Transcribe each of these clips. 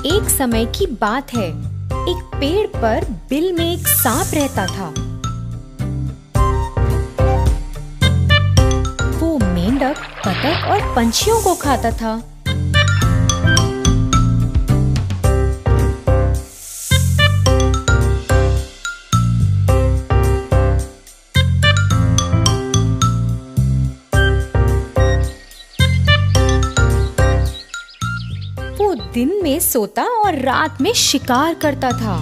एक समय की बात है, एक पेड़ पर बिल में एक सांप रहता था। वो मेंढक, बतख और पंछियों को खाता था। दिन में सोता और रात में शिकार करता था।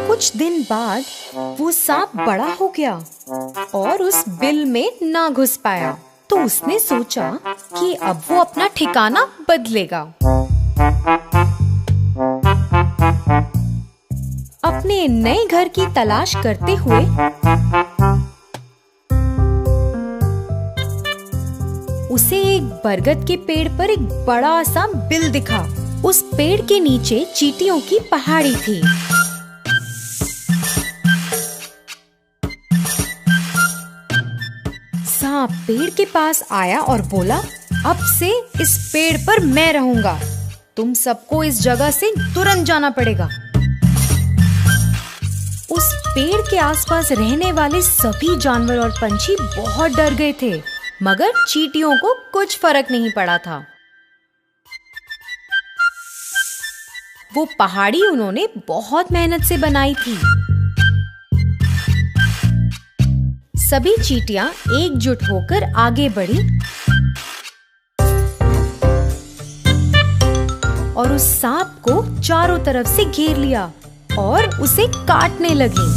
कुछ दिन बाद वो सांप बड़ा हो गया और उस बिल में ना घुस पाया, तो उसने सोचा कि अब वो अपना ठिकाना बदलेगा। अपने नए घर की तलाश करते हुए उसे एक बरगद के पेड़ पर एक बड़ा सा बिल दिखा। उस पेड़ के नीचे चींटियों की पहाड़ी थी। सांप पेड़ के पास आया और बोला, अब से इस पेड़ पर मैं रहूंगा। तुम सबको इस जगह से तुरंत जाना पड़ेगा। उस पेड़ के आसपास रहने वाले सभी जानवर और पंछी बहुत डर गए थे, मगर चींटियों को कुछ फर्क नहीं पड़ा था। वो पहाड़ी उन्होंने बहुत मेहनत से बनाई थी। सभी चींटियां एकजुट होकर आगे बढ़ी और उस सांप को चारों तरफ से घेर लिया और उसे काटने लगी।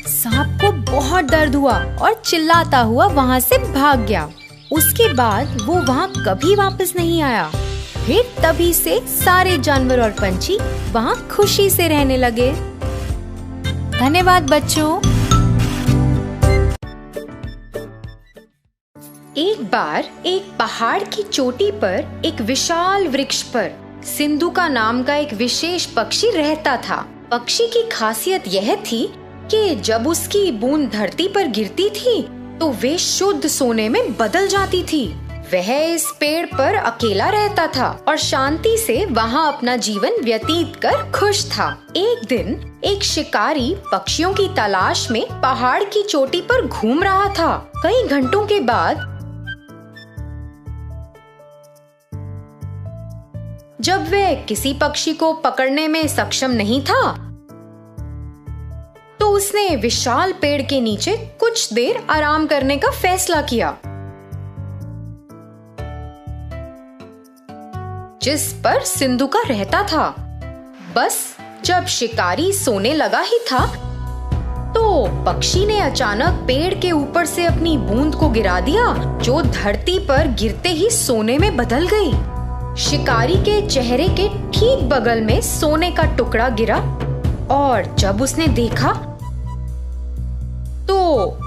सांप को बहुत दर्द हुआ और चिल्लाता हुआ वहाँ से भाग गया। उसके बाद वो वहाँ कभी वापस नहीं आया। फिर तभी से सारे जानवर और पंछी वहाँ खुशी से रहने लगे। धन्यवाद बच्चों। एक बार एक पहाड़ की चोटी पर एक विशाल वृक्ष पर सिंधु का नाम का एक विशेष पक्षी रहता था। पक्षी की खासियत यह थी कि जब उसकी बूंद धरती पर गिरती थी तो वे शुद्ध सोने में बदल जाती थी। वह इस पेड़ पर अकेला रहता था और शांति से वहाँ अपना जीवन व्यतीत कर खुश था। एक दिन एक शिकारी पक्षियों की तलाश में पहाड़ की चोटी पर घूम रहा था। कई घंटों के बाद जब वह किसी पक्षी को पकड़ने में सक्षम नहीं था, तो उसने विशाल पेड़ के नीचे कुछ देर आराम करने का फैसला किया, जिस पर सिंधु का रहता था। बस जब शिकारी सोने लगा ही था, तो पक्षी ने अचानक पेड़ के ऊपर से अपनी बूंद को गिरा दिया, जो धरती पर गिरते ही सोने में बदल गई। शिकारी के चेहरे के ठीक बगल में सोने का टुकड़ा गिरा और जब उसने देखा तो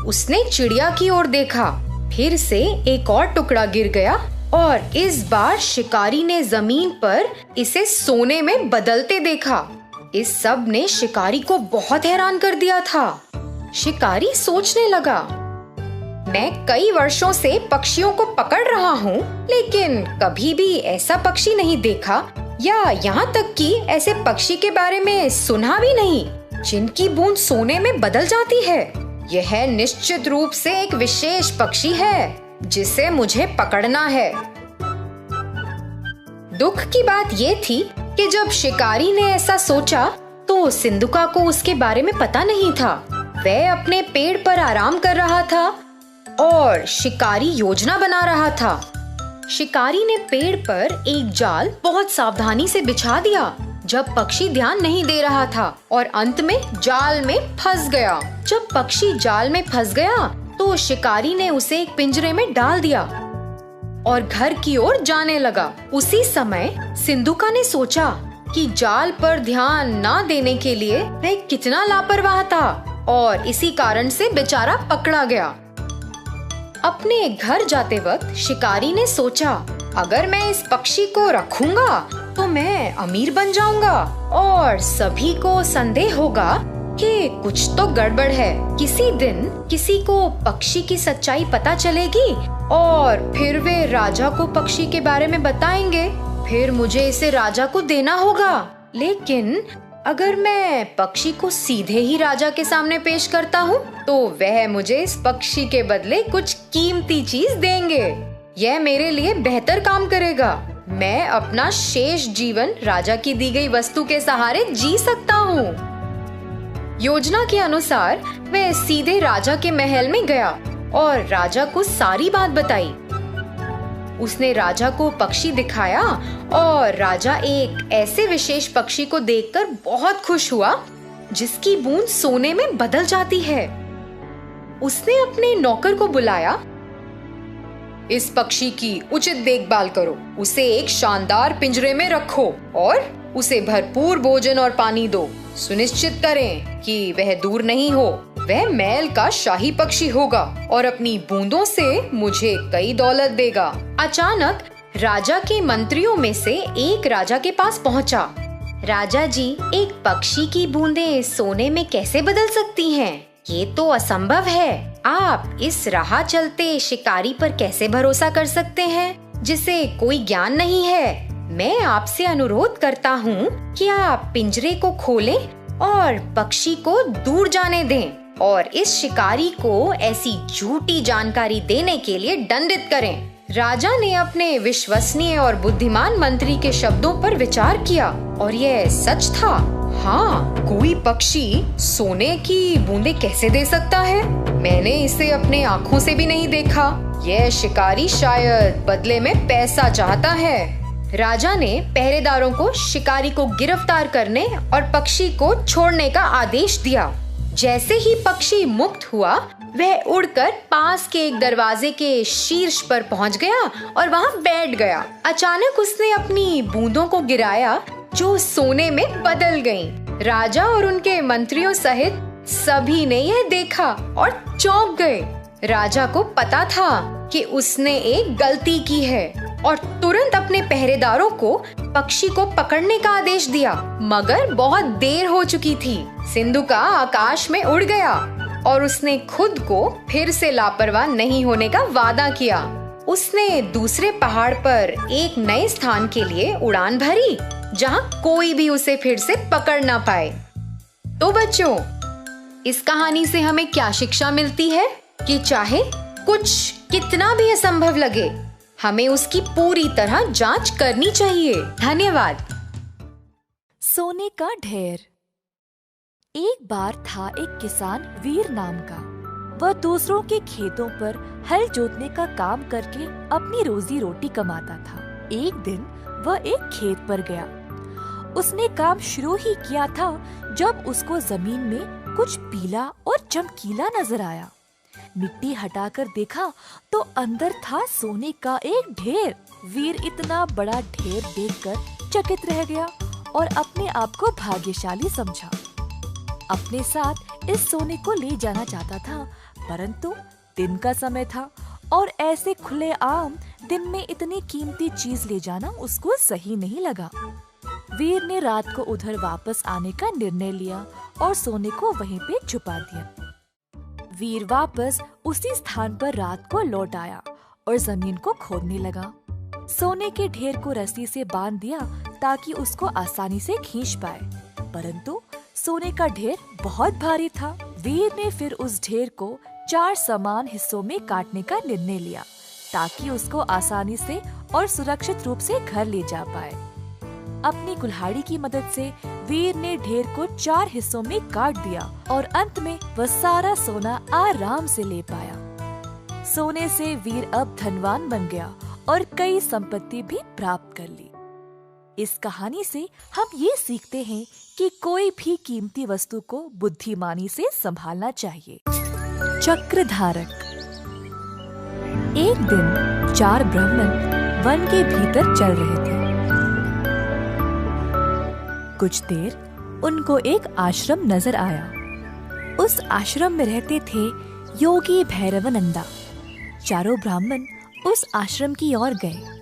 उसने चिड़िया की ओर देखा। फिर से एक और टुकड़ा गिर गया और इस बार शिकारी ने जमीन पर इसे सोने में बदलते देखा। इस सब ने शिकारी को बहुत हैरान कर दिया था। शिकारी सोचने लगा, मैं कई वर्षों से पक्षियों को पकड़ रहा हूँ, लेकिन कभी भी ऐसा पक्षी नहीं देखा, या यहाँ तक कि ऐसे पक्षी के बारे में सुना भी नहीं, जिनकी बूंद सोने में बदल जाती है। यह निश्चित रूप से एक विशेष पक्षी है, जिसे मुझे पकड़ना है। दुख की बात ये थी कि जब शिकारी ने ऐसा सोचा, तो सिंधुका को उसके बारे में पता नहीं था। वह अपने पेड़ पर आराम कर रहा था और शिकारी योजना बना रहा था। शिकारी ने पेड़ पर एक जाल बहुत सावधानी से बिछा दिया, जब पक्षी ध्यान नहीं दे रहा था, और अंत में जाल में फंस गया। जब पक्षी जाल में फंस गया, तो शिकारी ने उसे एक पिंजरे में डाल दिया और घर की ओर जाने लगा। उसी समय सिंधुका ने सोचा कि जाल पर ध्यान न देने के लिए वह कितना लापरवाह था और इसी कारण से बेचारा पकड़ा गया। अपने घर जाते वक्त शिकारी ने सोचा, अगर मैं इस पक्षी को रखूंगा तो मैं अमीर बन जाऊंगा और सभी को संदेह होगा कि कुछ तो गड़बड़ है। किसी दिन किसी को पक्षी की सच्चाई पता चलेगी और फिर वे राजा को पक्षी के बारे में बताएंगे। फिर मुझे इसे राजा को देना होगा। लेकिन अगर मैं पक्षी को सीधे ही राजा के सामने पेश करता हूँ तो वह मुझे इस पक्षी के बदले कुछ कीमती चीज देंगे। यह मेरे लिए बेहतर काम करेगा। मैं अपना शेष जीवन राजा की दी गई वस्तु के सहारे जी सकता हूँ। योजना के अनुसार वह सीधे राजा के महल में गया और राजा को सारी बात बताई। उसने राजा को पक्षी दिखाया और राजा एक ऐसे विशेष पक्षी को देखकर बहुत खुश हुआ जिसकी बूंद सोने में बदल जाती है। उसने अपने नौकर को बुलाया। इस पक्षी की उचित देखभाल करो, उसे एक शानदार पिंजरे में रखो और उसे भरपूर भोजन और पानी दो। सुनिश्चित करें कि वह दूर नहीं हो। वह महल का शाही पक्षी होगा और अपनी बूंदों से मुझे कई दौलत देगा। अचानक राजा के मंत्रियों में से एक राजा के पास पहुंचा। राजा जी, एक पक्षी की बूंदें सोने में कैसे बदल सकती हैं? ये तो असंभव है। आप इस राह चलते शिकारी पर कैसे भरोसा कर सकते हैं जिसे कोई ज्ञान नहीं है? मैं आपसे अनुरोध करता हूँ कि आप पिंजरे को खोलें और पक्षी को दूर जाने दें और इस शिकारी को ऐसी झूठी जानकारी देने के लिए दंडित करें। राजा ने अपने विश्वसनीय और बुद्धिमान मंत्री के शब्दों पर विचार किया और यह सच था। हाँ, कोई पक्षी सोने की बूंदें कैसे दे सकता है? मैंने इसे अपने आँखों से भी नहीं देखा। यह शिकारी शायद बदले में पैसा चाहता है। राजा ने पहरेदारों को शिकारी को गिरफ्तार करने और पक्षी को छोड़ने का आदेश दिया। जैसे ही पक्षी मुक्त हुआ, वह उड़कर पास के एक दरवाजे के शीर्ष पर पहुंच गया और वहां बैठ गया। अचानक उसने अपनी बूंदों को गिराया जो सोने में बदल गईं। राजा और उनके मंत्रियों सहित सभी ने यह देखा और चौंक गए। राजा को पता था कि उसने एक गलती की है और तुरंत अपने पहरेदारों को पक्षी को पकड़ने का आदेश दिया। मगर बहुत देर हो चुकी थी। सिंधुका आकाश में उड़ गया और उसने खुद को फिर से लापरवाह नहीं होने का वादा किया। उसने दूसरे पहाड़ पर एक नए स्थान के लिए उड़ान भरी जहां कोई भी उसे फिर से पकड़ ना पाए। तो बच्चों, इस कहानी से हमें क्या शिक्षा मिलती है कि चाहे कुछ कितना भी असंभव लगे, हमें उसकी पूरी तरह जांच करनी चाहिए। धन्यवाद। सोने का ढेर। एक बार था एक किसान वीर नाम का। वह दूसरों के खेतों पर हल जोतने का काम करके अपनी रोजी रोटी कमाता था। एक दिन वह एक खेत पर गया। उसने काम शुरू ही किया था जब उसको जमीन में कुछ पीला और चमकीला नजर आया। मिट्टी हटाकर देखा तो अंदर था सोने का एक ढेर। वीर इतना बड़ा ढेर देखकर चकित रह गया और अपने आप को भाग्यशाली समझा। अपने साथ इस सोने को ले जाना चाहता था, परंतु दिन का समय था और ऐसे खुले आम दिन में इतनी कीमती चीज ले जाना उसको सही नहीं लगा। वीर ने रात को उधर वापस आने का निर्णय लिया और सोने को वहीं पे छुपा दिया। वीर वापस उसी स्थान पर रात को लौट आया और जमीन को खोदने लगा। सोने के ढेर को रस्सी से बांध दिया ताकि उसको आसानी से खींच पाए, परंतु सोने का ढेर बहुत भारी था। वीर ने फिर उस ढेर को 4 समान हिस्सों में काटने का निर्णय लिया ताकि उसको आसानी से और सुरक्षित रूप से घर ले जा पाए। अपनी कुल्हाड़ी की मदद से वीर ने ढेर को 4 हिस्सों में काट दिया और अंत में वह सारा सोना आराम से ले पाया। सोने से वीर अब धनवान बन गया और कई संपत्ति भी प्राप्त कर ली। इस कहानी से हम ये सीखते हैं कि कोई भी कीमती वस्तु को बुद्धिमानी से संभालना चाहिए। चक्रधारक। एक दिन 4 ब्राह्मण वन के भीतर चल रहे थे। कुछ देर उनको एक आश्रम नजर आया। उस आश्रम में रहते थे योगी भैरवानंदा। चारों ब्राह्मण उस आश्रम की ओर गए।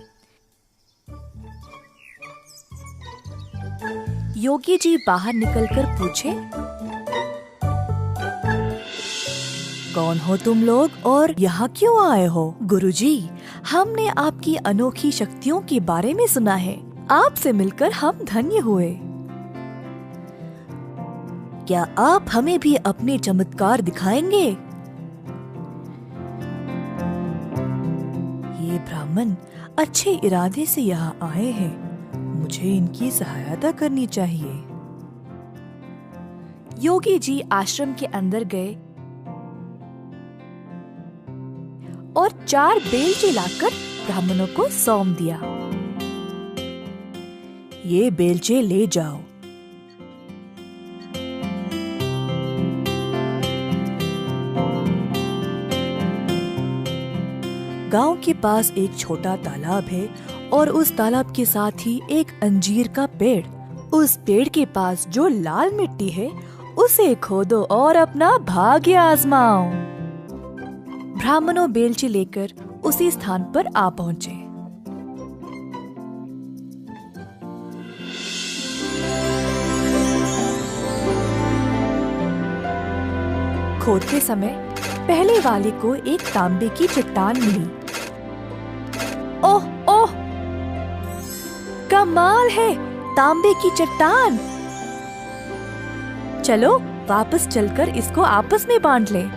योगी जी बाहर निकलकर पूछे, कौन हो तुम लोग और यहाँ क्यों आए हो? गुरुजी, हमने आपकी अनोखी शक्तियों के बारे में सुना है। आपसे मिलकर हम धन्य हुए। क्या आप हमें भी अपने चमत्कार दिखाएंगे? ये ब्राह्मण अच्छे इरादे से यहाँ आए हैं, मुझे इनकी सहायता करनी चाहिए। योगी जी आश्रम के अंदर गए और 4 बेलचे लाकर ब्राह्मणों को सौंप दिया। ये बेलचे ले जाओ। गांव के पास एक छोटा तालाब है और उस तालाब के साथ ही एक अंजीर का पेड़। उस पेड़ के पास जो लाल मिट्टी है उसे खोदो और अपना भाग्य आजमाओ। ब्राह्मणों बेलचे लेकर उसी स्थान पर आ पहुँचे। खोदते समय पहले वाले को एक तांबे की चट्टान मिली। ओह ओह, कमाल है, तांबे की चट्टान। चलो वापस चलकर इसको आपस में बांट लें।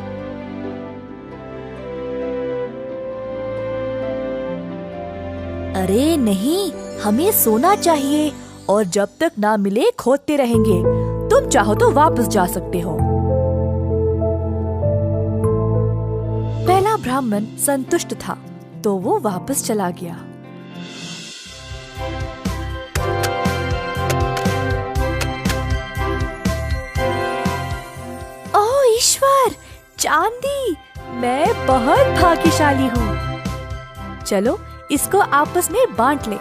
अरे नहीं, हमें सोना चाहिए और जब तक ना मिले खोदते रहेंगे। तुम चाहो तो वापस जा सकते हो। पहला ब्राह्मण संतुष्ट था तो वो वापस चला गया। ओह ईश्वर, चांदी! मैं बहुत भाग्यशाली हूँ। चलो इसको आपस में बांट ले।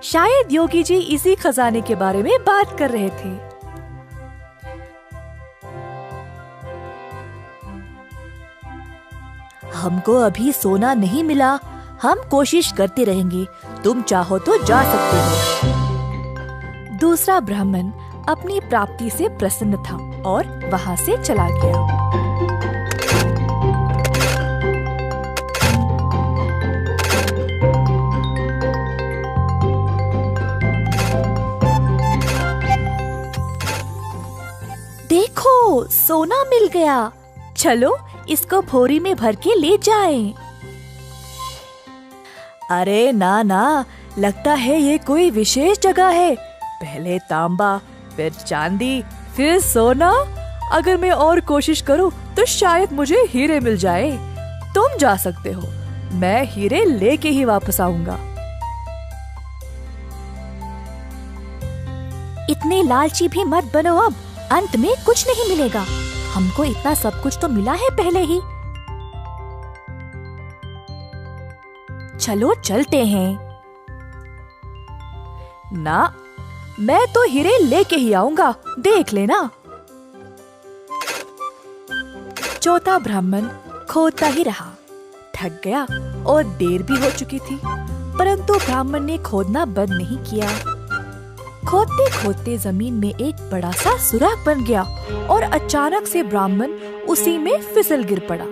शायद योगी जी इसी खजाने के बारे में बात कर रहे थे। हमको अभी सोना नहीं मिला, हम कोशिश करते रहेंगे। तुम चाहो तो जा सकते हो। दूसरा ब्राह्मण अपनी प्राप्ति से प्रसन्न था और वहाँ से चला गया। देखो, सोना मिल गया। चलो इसको भोरी में भर के ले जाएं। अरे ना ना, लगता है ये कोई विशेष जगह है। पहले तांबा, फिर चांदी, फिर सोना। अगर मैं और कोशिश करूं तो शायद मुझे हीरे मिल जाए। तुम जा सकते हो, मैं हीरे लेके ही वापस आऊंगा। इतने लालची भी मत बनो, अब अंत में कुछ नहीं मिलेगा। हमको इतना सब कुछ तो मिला है पहले ही। चलो चलते हैं। ना, मैं तो हीरे लेके ही आऊंगा, देख लेना। चौथा ब्राह्मण खोदता ही रहा, थक गया और देर भी हो चुकी थी, परंतु ब्राह्मण ने खोदना बंद नहीं किया। खोदते खोदते जमीन में एक बड़ा सा सुराख बन गया और अचानक से ब्राह्मण उसी में फिसल गिर पड़ा।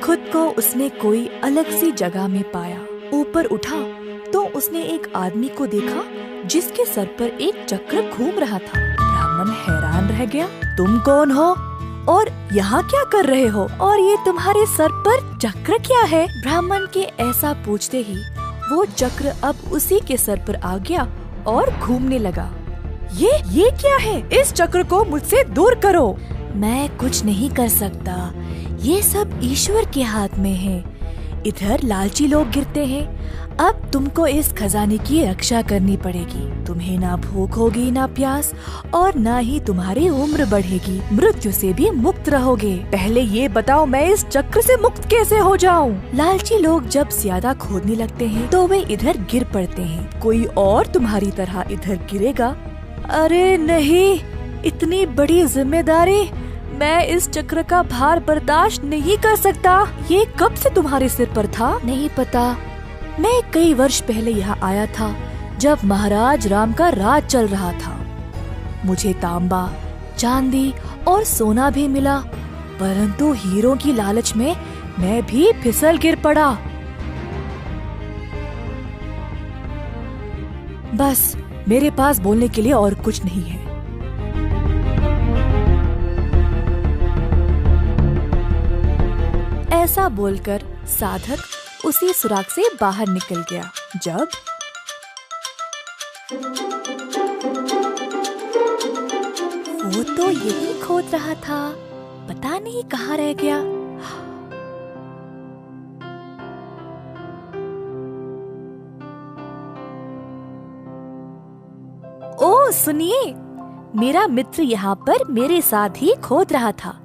खुद को उसने कोई अलग सी जगह में पाया। ऊपर उठा तो उसने एक आदमी को देखा जिसके सर पर एक चक्र घूम रहा था। ब्राह्मण हैरान रह गया। तुम कौन हो और यहाँ क्या कर रहे हो? और ये तुम्हारे सर पर चक्र क्या है? ब्राह्मण के ऐसा पूछते ही वो चक्र अब उसी के सर पर आ गया और घूमने लगा। ये क्या है? इस चक्र को मुझसे दूर करो। मैं कुछ नहीं कर सकता, ये सब ईश्वर के हाथ में है। इधर लालची लोग गिरते हैं। अब तुमको इस खजाने की रक्षा करनी पड़ेगी। तुम्हें ना भूख होगी, ना प्यास, और ना ही तुम्हारी उम्र बढ़ेगी। मृत्यु से भी मुक्त रहोगे। पहले ये बताओ, मैं इस चक्र से मुक्त कैसे हो जाऊं? लालची लोग जब ज्यादा खोदने लगते हैं तो वे इधर गिर पड़ते हैं। कोई और तुम्हारी तरह इधर गिरेगा? अरे नहीं, इतनी बड़ी जिम्मेदारी, मैं इस चक्र का भार बर्दाश्त नहीं कर सकता। ये कब से तुम्हारे सिर पर था? नहीं पता। मैं कई वर्ष पहले यहाँ आया था जब महाराज राम का राज चल रहा था। मुझे तांबा, चांदी और सोना भी मिला परंतु हीरों की लालच में मैं भी फिसल गिर पड़ा। बस मेरे पास बोलने के लिए और कुछ नहीं है। ऐसा बोलकर साधक उसी सुराग से बाहर निकल गया। जब वो तो यही खोद रहा था, पता नहीं कहाँ रह गया। ओ सुनिए, मेरा मित्र यहाँ पर मेरे साथ ही खोद रहा था।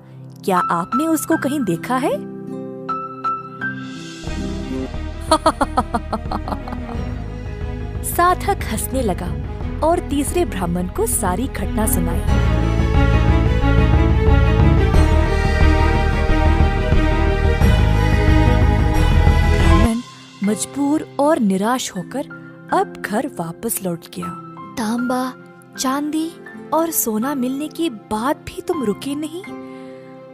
क्या आपने उसको कहीं देखा है? साधक हंसने लगा और तीसरे ब्राह्मण को सारी घटना सुनाई। ब्राह्मण मजबूर और निराश होकर अब घर वापस लौट गया। तांबा, चांदी और सोना मिलने के बाद भी तुम रुके नहीं।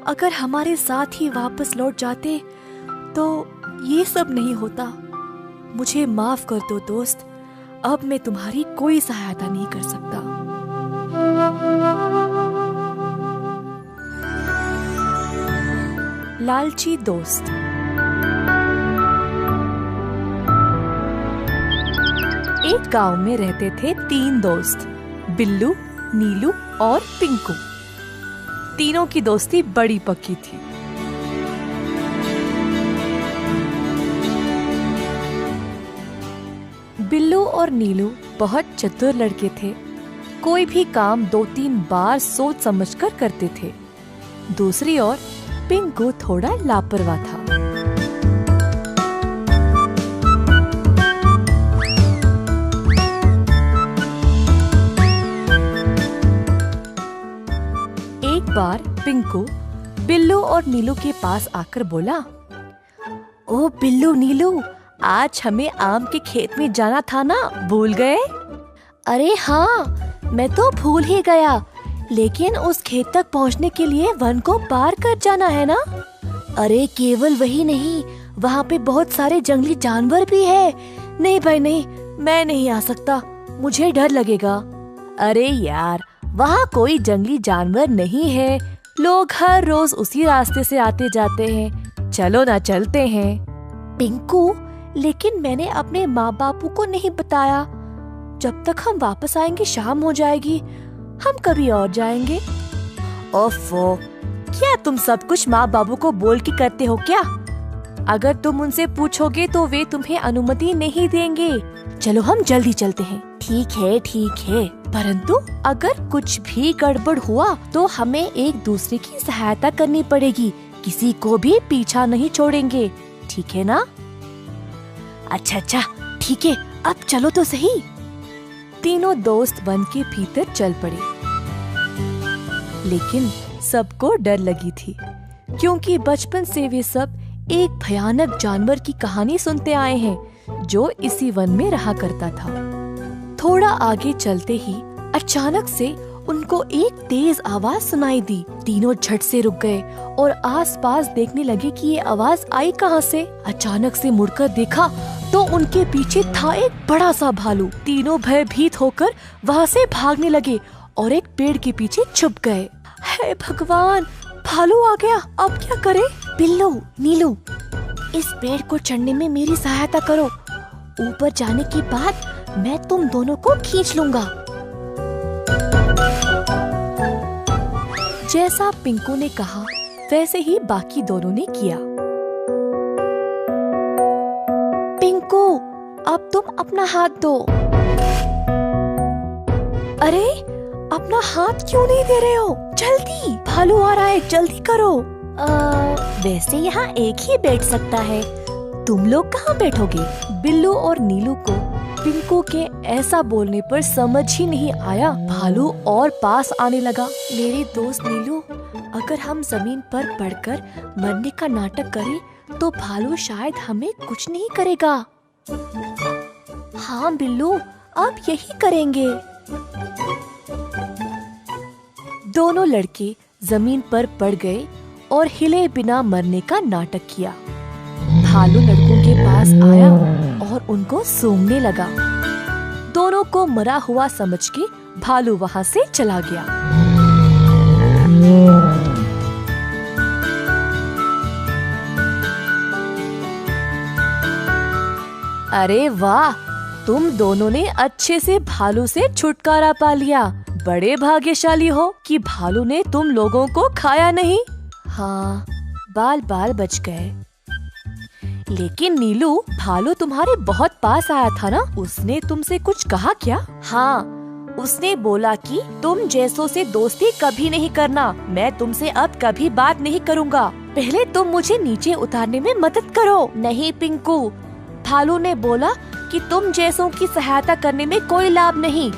अगर हमारे साथ ही वापस लौट जाते तो ये सब नहीं होता। मुझे माफ कर दो दोस्त, अब मैं तुम्हारी कोई सहायता नहीं कर सकता। लालची दोस्त। एक गांव में रहते थे 3 दोस्त, बिल्लू, नीलू और पिंकू। तीनों की दोस्ती बड़ी पक्की थी। बिल्लू और नीलू बहुत चतुर लड़के थे। कोई भी काम 2-3 बार सोच समझकर करते थे। दूसरी ओर पिंकू थोड़ा लापरवाह था। एक बार पिंकू बिल्लू और नीलू के पास आकर बोला, ओ बिल्लू नीलू, आज हमें आम के खेत में जाना था ना, भूल गए? अरे हाँ, मैं तो भूल ही गया, लेकिन उस खेत तक पहुँचने के लिए वन को पार कर जाना है ना? अरे केवल वही नहीं, वहाँ पे बहुत सारे जंगली जानवर भी है। नहीं भाई नहीं, मैं नहीं आ सकता, मुझे डर लगेगा। अरे यार, वहाँ कोई जंगली जानवर नहीं है, लोग हर रोज उसी रास्ते से आते जाते हैं। चलो ना, चलते हैं। पिंकू, लेकिन मैंने अपने माँ बापू को नहीं बताया। जब तक हम वापस आएंगे शाम हो जाएगी, हम कभी और जाएंगे। ओफो, क्या तुम सब कुछ माँ बाबू को बोल के करते हो क्या? अगर तुम उनसे पूछोगे तो वे तुम्हें अनुमति नहीं देंगे। चलो हम जल्दी चलते हैं। ठीक है, परंतु अगर कुछ भी गड़बड़ हुआ तो हमें एक दूसरे की सहायता करनी पड़ेगी, किसी को भी पीछा नहीं छोड़ेंगे, ठीक है ना? अच्छा, ठीक है, अब चलो तो सही। तीनों दोस्त वन के भीतर चल पड़े, लेकिन सबको डर लगी थी, क्योंकि बचपन से वे सब एक भयानक जानवर की कहानी सुनते आए हैं जो इसी वन में रहा करता था। थोड़ा आगे चलते ही अचानक से उनको एक तेज आवाज सुनाई दी। तीनों झट से रुक गए और आसपास देखने लगे कि ये आवाज आई कहाँ से। अचानक से मुड़कर देखा तो उनके पीछे था एक बड़ा सा भालू। तीनों भयभीत होकर वहाँ से भागने लगे और एक पेड़ के पीछे छुप गए। हे भगवान, भालू आ गया, अब क्या करें? बिल्लू, नीलू, इस पेड़ को चढ़ने में मेरी सहायता करो। ऊपर जाने के बाद मैं तुम दोनों को खींच लूंगा। जैसा पिंकू ने कहा वैसे ही बाकी दोनों ने किया। पिंकू, अब तुम अपना हाथ दो। अरे, अपना हाथ क्यों नहीं दे रहे हो? जल्दी, भालू आ रहा है, जल्दी करो। वैसे यहाँ एक ही बैठ सकता है, तुम लोग कहाँ बैठोगे? बिल्लू और नीलू को पिंकू के ऐसा बोलने पर समझ ही नहीं आया। भालू और पास आने लगा। मेरे दोस्त नीलू, अगर हम जमीन पर पड़कर मरने का नाटक करें तो भालू शायद हमें कुछ नहीं करेगा। हाँ बिल्लू, अब यही करेंगे। दोनों लड़के जमीन पर पड़ गए और हिले बिना मरने का नाटक किया। भालू लड़कों के पास आया और उनको सूंघने लगा। दोनों को मरा हुआ समझ के भालू वहाँ से चला गया। अरे वाह, तुम दोनों ने अच्छे से भालू से छुटकारा पा लिया। बड़े भाग्यशाली हो कि भालू ने तुम लोगों को खाया नहीं। हाँ, बाल बाल बच गए। लेकिन नीलू, भालू तुम्हारे बहुत पास आया था ना? उसने तुमसे कुछ कहा क्या? हाँ, उसने बोला कि तुम जैसों से दोस्ती कभी नहीं करना। मैं तुमसे अब कभी बात नहीं करूँगा। पहले तुम मुझे नीचे उतारने में मदद करो। नहीं पिंकू, भालू ने बोला कि तुम जैसों की सहायता करने में कोई लाभ नहीं।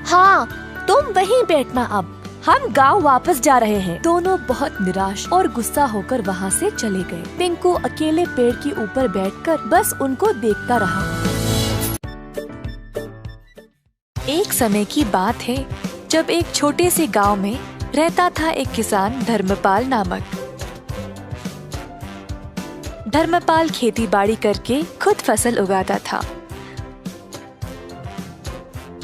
हाँ, तुम वहीं बैठना। अब हम गांव वापस जा रहे हैं। दोनों बहुत निराश और गुस्सा होकर वहाँ से चले गए। पिंकू अकेले पेड़ के ऊपर बैठकर बस उनको देखता रहा। एक समय की बात है जब एक छोटे से गांव में रहता था एक किसान धर्मपाल नामक। धर्मपाल खेती बाड़ी करके खुद फसल उगाता था।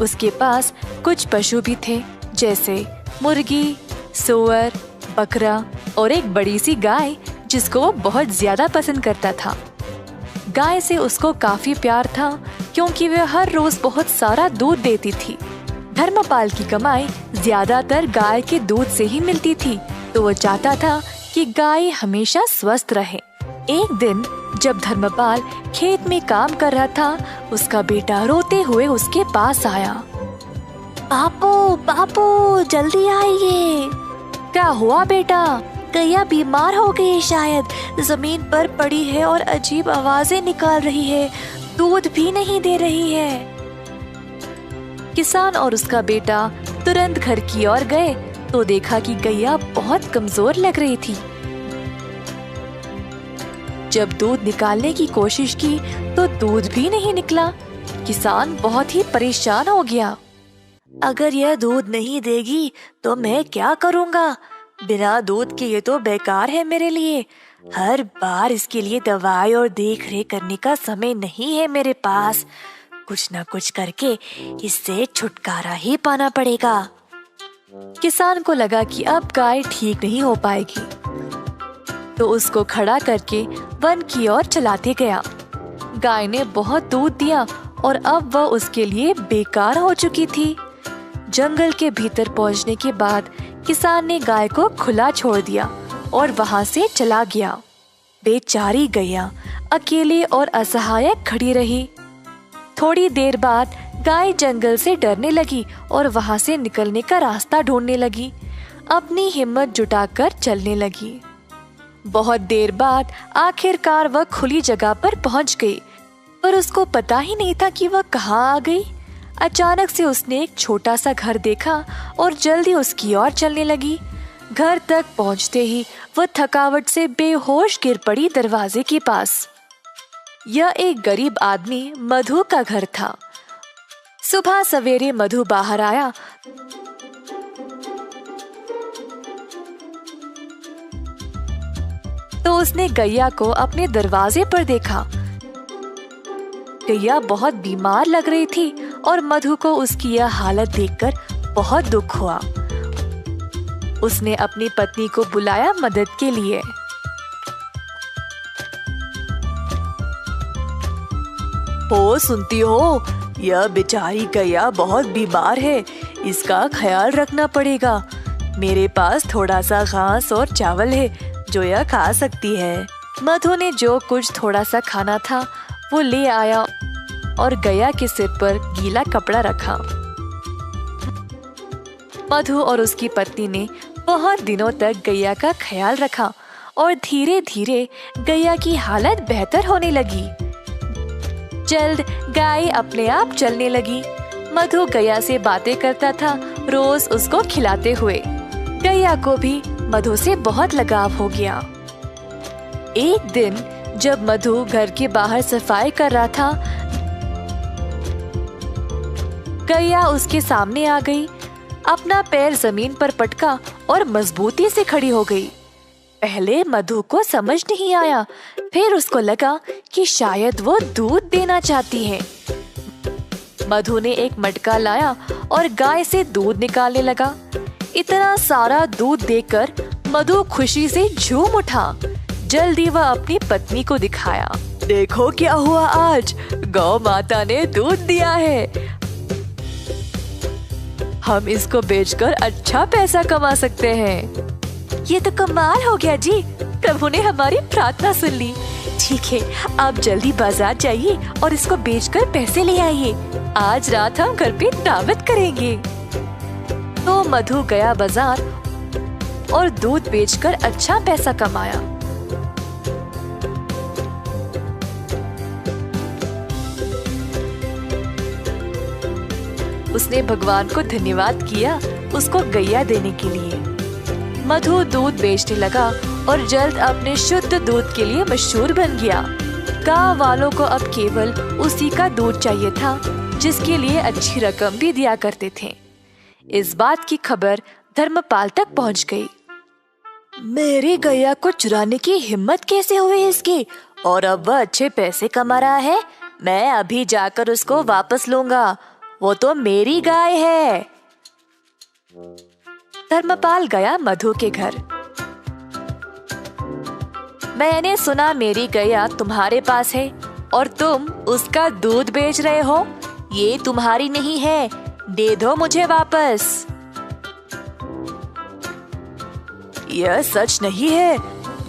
उसके पास कुछ पशु भी थे, जैसे मुर्गी, सूअर, बकरा और एक बड़ी सी गाय जिसको वो बहुत ज्यादा पसंद करता था। गाय से उसको काफी प्यार था क्योंकि वह हर रोज बहुत सारा दूध देती थी। धर्मपाल की कमाई ज्यादातर गाय के दूध से ही मिलती थी, तो वो चाहता था कि गाय हमेशा स्वस्थ रहे। एक दिन जब धर्मपाल खेत में काम कर रहा था, उसका बेटा रोते हुए उसके पास आया। बापू, बापू, जल्दी आइए। क्या हुआ बेटा? गैया बीमार हो गई शायद। जमीन पर पड़ी है और अजीब आवाजें निकाल रही है। दूध भी नहीं दे रही है। किसान और उसका बेटा तुरंत घर की ओर गए तो देखा कि गैया बहुत कमजोर लग रही थी। जब दूध निकालने की कोशिश की तो दूध भी नहीं निकला। किसान बहुत ही परेशान हो गया। अगर यह दूध नहीं देगी तो मैं क्या करूँगा? बिना दूध के ये तो बेकार है मेरे लिए। हर बार इसके लिए दवाई और देख रेख करने का समय नहीं है मेरे पास। कुछ ना कुछ करके इससे छुटकारा ही पाना पड़ेगा। किसान को लगा कि अब गाय ठीक नहीं हो पाएगी, तो उसको खड़ा करके वन की ओर चलाते गया। गाय ने बहुत दूध दिया और अब वह उसके लिए बेकार हो चुकी थी। जंगल के भीतर पहुंचने के बाद किसान ने गाय को खुला छोड़ दिया और वहां से चला गया। बेचारी गैया अकेले और असहाय खड़ी रही। थोड़ी देर बाद गाय जंगल से डरने लगी और वहां से निकलने का रास्ता ढूंढने लगी। अपनी हिम्मत जुटाकर चलने लगी। बहुत देर बाद आखिरकार वह खुली जगह पर पहुंच गई, पर उसको पता ही नहीं था कि वह कहाँ आ गई। अचानक से उसने एक छोटा सा घर देखा और जल्दी उसकी ओर चलने लगी। घर तक पहुंचते ही वह थकावट से बेहोश गिर पड़ी दरवाजे के पास। यह एक गरीब आदमी मधु का घर था। सुबह सवेरे मधु बाहर आया तो उसने गैया को अपने दरवाजे पर देखा। गैया बहुत बीमार लग रही थी और मधु को उसकी यह हालत देखकर बहुत दुख हुआ। उसने अपनी पत्नी को बुलाया मदद के लिए। ओ सुनती हो, यह बेचारी गैया बहुत बीमार है, इसका ख्याल रखना पड़ेगा। मेरे पास थोड़ा सा घास और चावल है जो यह खा सकती है। मधु ने जो कुछ थोड़ा सा खाना था वो ले आया और गैया के सिर पर गीला कपड़ा रखा। मधु और उसकी पत्नी ने बहुत दिनों तक गैया का ख्याल रखा और धीरे धीरे गैया की हालत बेहतर होने लगी। जल्द गाय अपने आप चलने लगी। मधु गैया से बातें करता था, रोज उसको खिलाते हुए। गैया को भी मधु से बहुत लगाव हो गया। एक दिन जब मधु घर के बाहर सफाई कर रहा था, गैया उसके सामने आ गई। अपना पैर जमीन पर पटका और मजबूती से खड़ी हो गई। पहले मधु को समझ नहीं आया, फिर उसको लगा कि शायद वो दूध देना चाहती है। मधु ने एक मटका लाया और गाय से दूध निकालने लगा। इतना सारा दूध देखकर मधु खुशी से झूम उठा। जल्दी वह अपनी पत्नी को दिखाया, देखो क्या हुआ आज, गौ माता ने दूध दिया है। हम इसको बेचकर अच्छा पैसा कमा सकते हैं। ये तो कमाल हो गया जी, प्रभु ने हमारी प्रार्थना सुन ली। ठीक है, आप जल्दी बाजार जाइए और इसको बेचकर पैसे ले आइए। आज रात हम घर पे दावत करेंगे। तो मधु गया बाजार और दूध बेचकर अच्छा पैसा कमाया। उसने भगवान को धन्यवाद किया उसको गैया देने के लिए। मधु दूध बेचने लगा और जल्द अपने शुद्ध दूध के लिए मशहूर बन गया। गांव वालों को अब केवल उसी का दूध चाहिए था, जिसके लिए अच्छी रकम भी दिया करते थे। इस बात की खबर धर्मपाल तक पहुंच गई। मेरी गैया को चुराने की हिम्मत कैसे हुई इसकी, और अब वह अच्छे पैसे कमा रहा है। मैं अभी जाकर उसको वापस लूंगा, वो तो मेरी गाय है। धर्मपाल गया मधु के घर। मैंने सुना मेरी गैया तुम्हारे पास है और तुम उसका दूध बेच रहे हो। ये तुम्हारी नहीं है, दे दो मुझे वापस। यह सच नहीं है,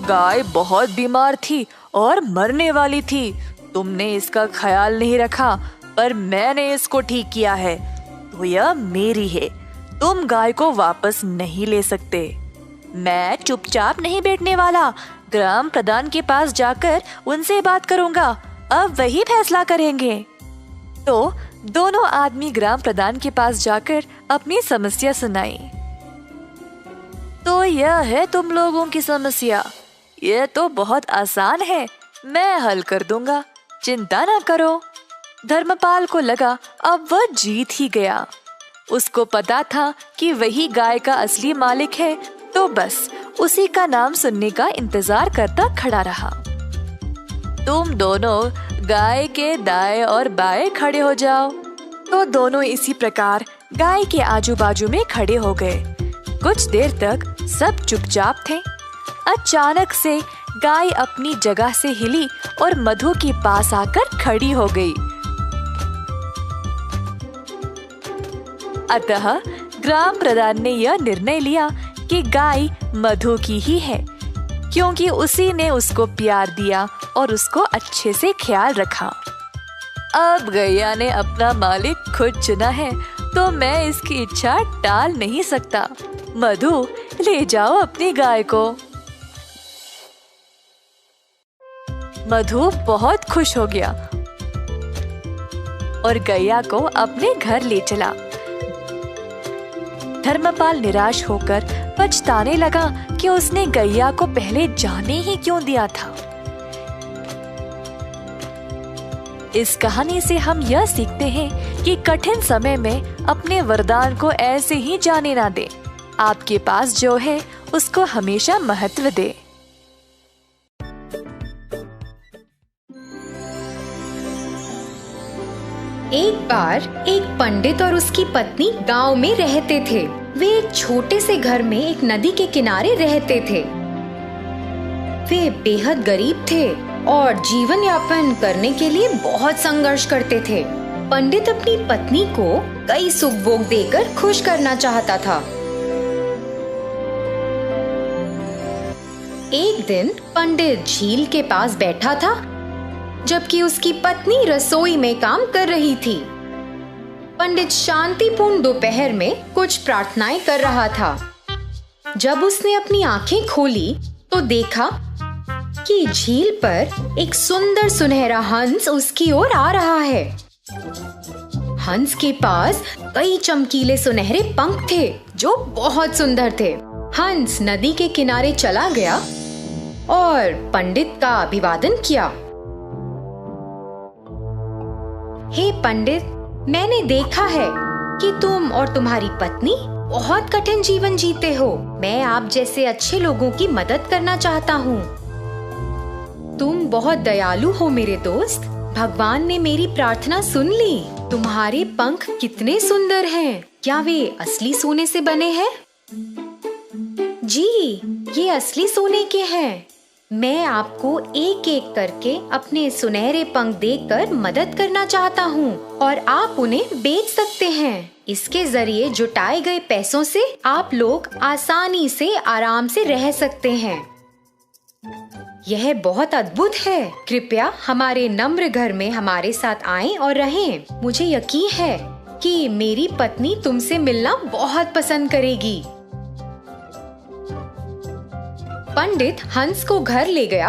गाय बहुत बीमार थी और मरने वाली थी। तुमने इसका ख्याल नहीं रखा, पर मैंने इसको ठीक किया है, तो यह मेरी है। तुम गाय को वापस नहीं ले सकते। मैं चुपचाप नहीं बैठने वाला, ग्राम प्रधान के पास जाकर उनसे बात करूंगा। अब वही फैसला करेंगे। तो दोनों आदमी ग्राम प्रधान के पास जाकर अपनी समस्या सुनाई। तो यह है तुम लोगों की समस्या, यह तो बहुत आसान है, मैं हल कर दूंगा, चिंता ना करो। धर्मपाल को लगा अब वह जीत ही गया। उसको पता था कि वही गाय का असली मालिक है, तो बस उसी का नाम सुनने का इंतजार करता खड़ा रहा। तुम दोनों गाय के दाएं और बाएं खड़े हो जाओ। तो दोनों इसी प्रकार गाय के आजू बाजू में खड़े हो गए। कुछ देर तक सब चुपचाप थे। अचानक से गाय अपनी जगह से हिली और मधु के पास आकर खड़ी हो गई। अतः ग्राम प्रधान ने यह निर्णय लिया कि गाय मधु की ही है, क्योंकि उसी ने उसको प्यार दिया और उसको अच्छे से ख्याल रखा। अब गैया ने अपना मालिक खुद चुना है, तो मैं इसकी इच्छा टाल नहीं सकता। मधु, ले जाओ अपनी गाय को। मधु बहुत खुश हो गया और गैया को अपने घर ले चला। धर्मपाल निराश होकर पछताने लगा कि उसने गैया को पहले जाने ही क्यों दिया था। इस कहानी से हम यह सीखते हैं कि कठिन समय में अपने वरदान को ऐसे ही जाने ना दें। आपके पास जो है उसको हमेशा महत्व दें। एक बार एक पंडित और उसकी पत्नी गांव में रहते थे। वे एक छोटे से घर में एक नदी के किनारे रहते थे। वे बेहद गरीब थे और जीवन यापन करने के लिए बहुत संघर्ष करते थे। पंडित अपनी पत्नी को कई सुख भोग देकर खुश करना चाहता था। एक दिन पंडित झील के पास बैठा था, जबकि उसकी पत्नी रसोई में काम कर रही थी। पंडित शांतिपूर्ण दोपहर में कुछ प्रार्थनाएं कर रहा था। जब उसने अपनी आंखें खोली तो देखा कि झील पर एक सुंदर सुनहरा हंस उसकी ओर आ रहा है। हंस के पास कई चमकीले सुनहरे पंख थे जो बहुत सुंदर थे। हंस नदी के किनारे चला गया और पंडित का अभिवादन किया। हे पंडित, मैंने देखा है कि तुम और तुम्हारी पत्नी बहुत कठिन जीवन जीते हो। मैं आप जैसे अच्छे लोगों की मदद करना चाहता हूँ। तुम बहुत दयालु हो मेरे दोस्त। भगवान ने मेरी प्रार्थना सुन ली। तुम्हारे पंख कितने सुंदर हैं। क्या वे असली सोने से बने हैं? जी, ये असली सोने के हैं। मैं आपको एक एक करके अपने सुनहरे पंख देकर मदद करना चाहता हूँ और आप उन्हें बेच सकते हैं। इसके जरिए जुटाए गए पैसों से आप लोग आसानी से आराम से रह सकते हैं। यह बहुत अद्भुत है। कृपया हमारे नम्र घर में हमारे साथ आएं और रहें। मुझे यकीन है कि मेरी पत्नी तुमसे मिलना बहुत पसंद करेगी। पंडित हंस को घर ले गया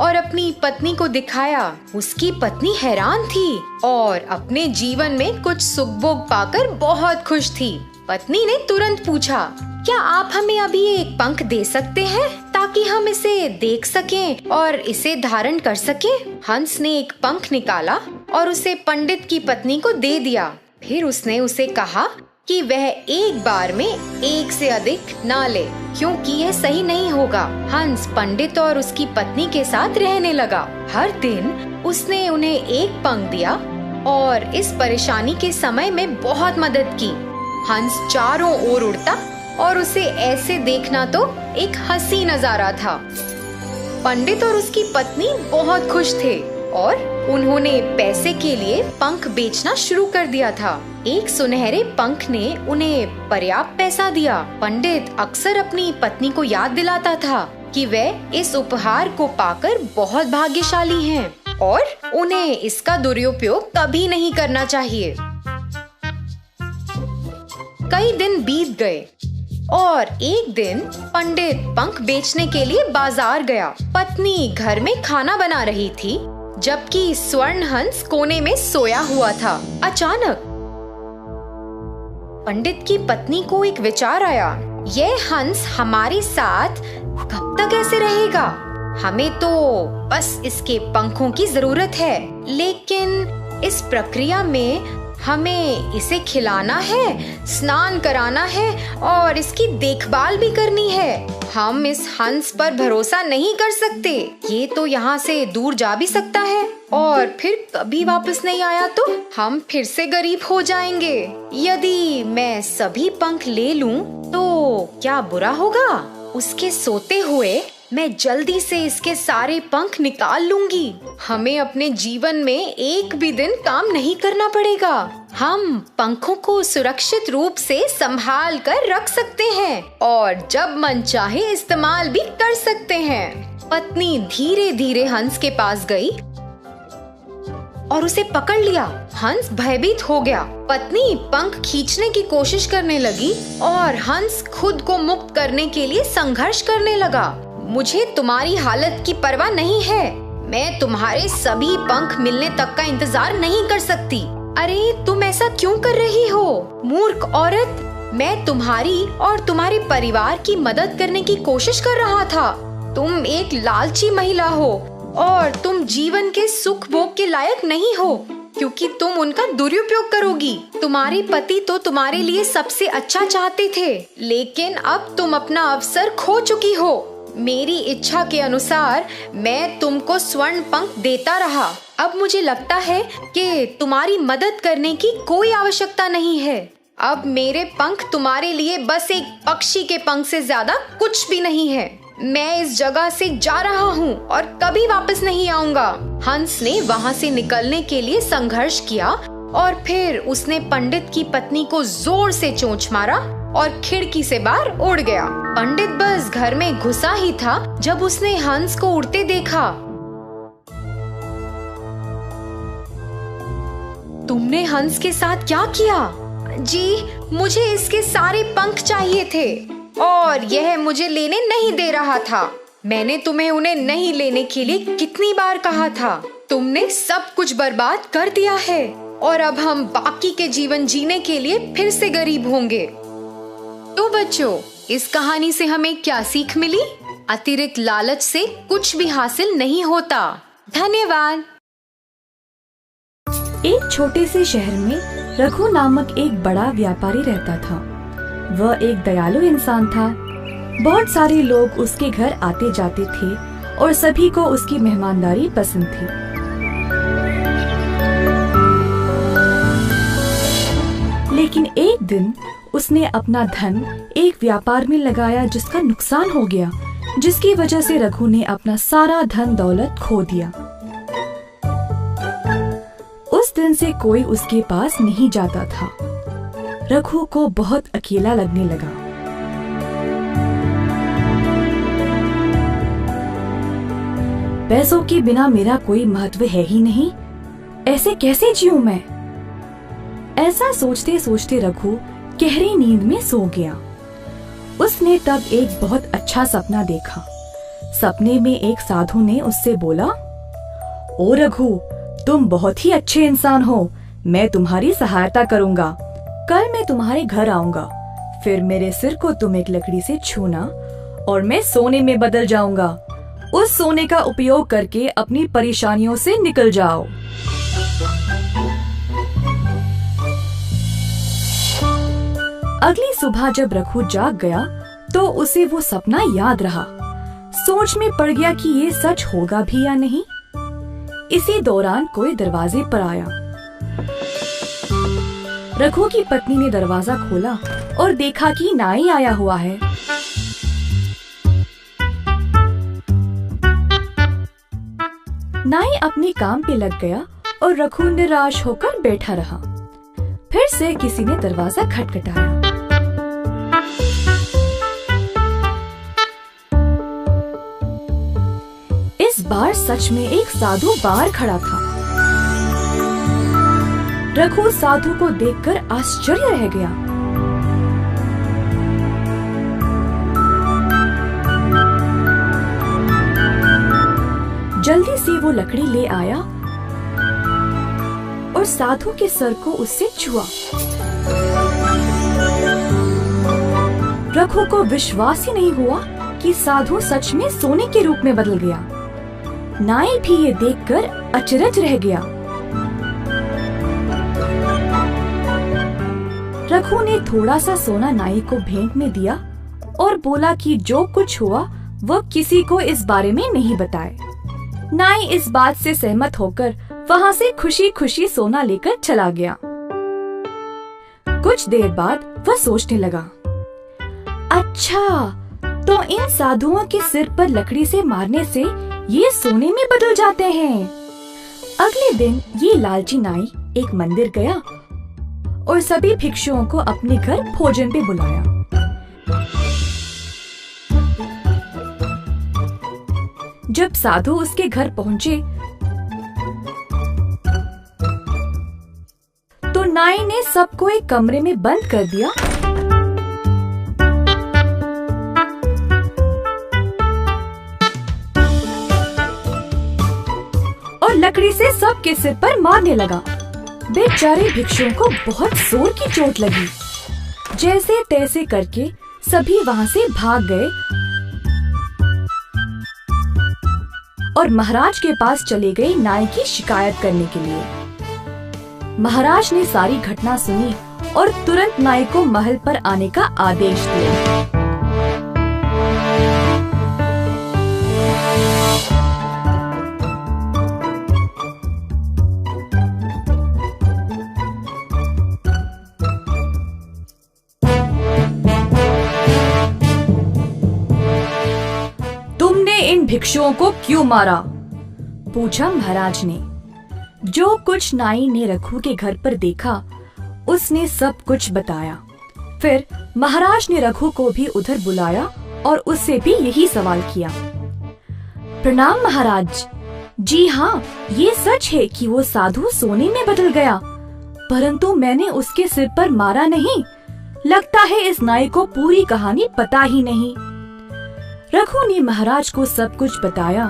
और अपनी पत्नी को दिखाया। उसकी पत्नी हैरान थी और अपने जीवन में कुछ सुख भोग पाकर बहुत खुश थी। पत्नी ने तुरंत पूछा, क्या आप हमें अभी एक पंख दे सकते हैं ताकि हम इसे देख सकें और इसे धारण कर सकें? हंस ने एक पंख निकाला और उसे पंडित की पत्नी को दे दिया। फिर उसने उसे कहा कि वह एक बार में एक से अधिक ना ले, क्योंकि यह सही नहीं होगा। हंस पंडित और उसकी पत्नी के साथ रहने लगा। हर दिन उसने उन्हें एक पंख दिया और इस परेशानी के समय में बहुत मदद की। हंस चारों ओर उड़ता और उसे ऐसे देखना तो एक हंसी नजारा था। पंडित और उसकी पत्नी बहुत खुश थे और उन्होंने पैसे के लिए पंख बेचना शुरू कर दिया था। एक सुनहरे पंख ने उन्हें पर्याप्त पैसा दिया। पंडित अक्सर अपनी पत्नी को याद दिलाता था कि वे इस उपहार को पाकर बहुत भाग्यशाली हैं और उन्हें इसका दुरुपयोग कभी नहीं करना चाहिए। कई दिन बीत गए और एक दिन पंडित पंख बेचने के लिए बाजार गया। पत्नी घर में खाना बना रही थी जबकि स्वर्ण हंस कोने में सोया हुआ था। अचानक पंडित की पत्नी को एक विचार आया, यह हंस हमारे साथ कब तक ऐसे रहेगा? हमें तो बस इसके पंखों की जरूरत है, लेकिन इस प्रक्रिया में हमें इसे खिलाना है, स्नान कराना है और इसकी देखभाल भी करनी है। हम इस हंस पर भरोसा नहीं कर सकते। ये तो यहाँ से दूर जा भी सकता है और फिर कभी वापस नहीं आया तो हम फिर से गरीब हो जाएंगे। यदि मैं सभी पंख ले लूं तो क्या बुरा होगा? उसके सोते हुए मैं जल्दी से इसके सारे पंख निकाल लूंगी। हमें अपने जीवन में एक भी दिन काम नहीं करना पड़ेगा। हम पंखों को सुरक्षित रूप से संभाल कर रख सकते हैं और जब मन चाहे इस्तेमाल भी कर सकते हैं। पत्नी धीरे धीरे हंस के पास गई और उसे पकड़ लिया। हंस भयभीत हो गया। पत्नी पंख खींचने की कोशिश करने लगी और हंस खुद को मुक्त करने के लिए संघर्ष करने लगा। मुझे तुम्हारी हालत की परवाह नहीं है। मैं तुम्हारे सभी पंख मिलने तक का इंतजार नहीं कर सकती। अरे तुम ऐसा क्यों कर रही हो, मूर्ख औरत? मैं तुम्हारी और तुम्हारे परिवार की मदद करने की कोशिश कर रहा था। तुम एक लालची महिला हो और तुम जीवन के सुख भोग के लायक नहीं हो, क्योंकि तुम उनका दुरुपयोग करोगी। तुम्हारे पति तो तुम्हारे लिए सबसे अच्छा चाहते थे, लेकिन अब तुम अपना अवसर खो चुकी हो। मेरी इच्छा के अनुसार मैं तुमको स्वर्ण पंख देता रहा। अब मुझे लगता है कि तुम्हारी मदद करने की कोई आवश्यकता नहीं है। अब मेरे पंख तुम्हारे लिए बस एक पक्षी के पंख से ज्यादा कुछ भी नहीं है। मैं इस जगह से जा रहा हूँ और कभी वापस नहीं आऊंगा। हंस ने वहाँ से निकलने के लिए संघर्ष किया और फिर उसने पंडित की पत्नी को जोर से चोंच मारा और खिड़की से बाहर उड़ गया। पंडित बस घर में घुसा ही था जब उसने हंस को उड़ते देखा। तुमने हंस के साथ क्या किया? जी, मुझे इसके सारे पंख चाहिए थे और यह मुझे लेने नहीं दे रहा था। मैंने तुम्हें उन्हें नहीं लेने के लिए कितनी बार कहा था। तुमने सब कुछ बर्बाद कर दिया है और अब हम बाकी के जीवन जीने के लिए फिर से गरीब होंगे। तो बच्चों, इस कहानी से हमें क्या सीख मिली? अतिरिक्त लालच से कुछ भी हासिल नहीं होता। धन्यवाद। एक छोटे से शहर में रघु नामक एक बड़ा व्यापारी रहता था। वह एक दयालु इंसान था। बहुत सारे लोग उसके घर आते जाते थे और सभी को उसकी मेहमानदारी पसंद थी। लेकिन एक दिन उसने अपना धन एक व्यापार में लगाया जिसका नुकसान हो गया, जिसकी वजह से रघु ने अपना सारा धन दौलत खो दिया। उस दिन से कोई उसके पास नहीं जाता था। रघु को बहुत अकेला लगने लगा। पैसों के बिना मेरा कोई महत्व है ही नहीं, ऐसे कैसे जीऊं मैं? ऐसा सोचते सोचते रघु गहरी नींद में सो गया। उसने तब एक बहुत अच्छा सपना देखा। सपने में एक साधु ने उससे बोला, ओ रघु, तुम बहुत ही अच्छे इंसान हो, मैं तुम्हारी सहायता करूंगा। कल मैं तुम्हारे घर आऊंगा, फिर मेरे सिर को तुम एक लकड़ी से छूना और मैं सोने में बदल जाऊंगा। उस सोने का उपयोग करके अपनी परेशानियों से निकल जाओ। अगली सुबह जब रघु जाग गया तो उसे वो सपना याद रहा। सोच में पड़ गया कि ये सच होगा भी या नहीं। इसी दौरान कोई दरवाजे पर आया। रघु की पत्नी ने दरवाजा खोला और देखा कि नाई आया हुआ है। नाई अपने काम पे लग गया और रघु निराश होकर बैठा रहा। फिर से किसी ने दरवाजा खटखटाया। इस बार सच में एक साधु बाहर खड़ा था। रघु साधु को देखकर आश्चर्य रह गया। जल्दी से वो लकड़ी ले आया और साधु के सर को उससे छुआ। रघु को विश्वास ही नहीं हुआ कि साधु सच में सोने के रूप में बदल गया। नाई भी ये देखकर अचरज रह गया। रघु ने थोड़ा सा सोना नाई को भेंट में दिया और बोला कि जो कुछ हुआ वह किसी को इस बारे में नहीं बताए। नाई इस बात से सहमत होकर वहाँ से खुशी खुशी सोना लेकर चला गया। कुछ देर बाद वह सोचने लगा, अच्छा, तो इन साधुओं के सिर पर लकड़ी से मारने से ये सोने में बदल जाते हैं। अगले दिन ये लालची नाई एक मंदिर गया और सभी भिक्षुओं को अपने घर भोजन पे बुलाया। जब साधु उसके घर पहुँचे तो नाई ने सबको एक कमरे में बंद कर दिया और लकड़ी से सबके सिर पर मारने लगा। बेचारे भिक्षुओं को बहुत जोर की चोट लगी। जैसे तैसे करके सभी वहाँ से भाग गए और महाराज के पास चले गए नाई की शिकायत करने के लिए। महाराज ने सारी घटना सुनी और तुरंत नाई को महल पर आने का आदेश दिया। तुमने इन भिक्षुओं को क्यों मारा? पूछा महाराज ने। जो कुछ नाई ने रघु के घर पर देखा उसने सब कुछ बताया। फिर महाराज ने रघु को भी उधर बुलाया और उससे भी यही सवाल किया। प्रणाम महाराज। जी हाँ, ये सच है कि वो साधु सोने में बदल गया, परंतु मैंने उसके सिर पर मारा नहीं। लगता है इस नाई को पूरी कहानी पता ही नहीं। रघु ने महाराज को सब कुछ बताया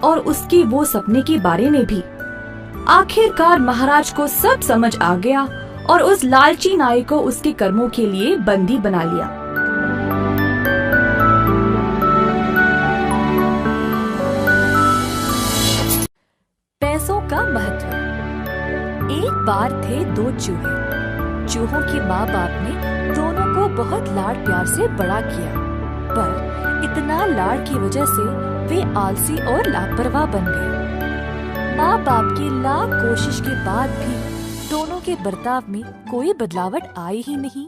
और उसके वो सपने के बारे में भी। आखिरकार महाराज को सब समझ आ गया और उस लालची नाई को उसके कर्मों के लिए बंदी बना लिया। पैसों का महत्व। एक बार थे दो चूहे। चूहों के माँ बाप ने दोनों को बहुत लाड़ प्यार से बड़ा किया, पर इतना लाड़ की वजह से वे आलसी और लापरवाह बन गए। माँ बाप की लाख कोशिश के बाद भी दोनों के बर्ताव में कोई बदलावट आई ही नहीं।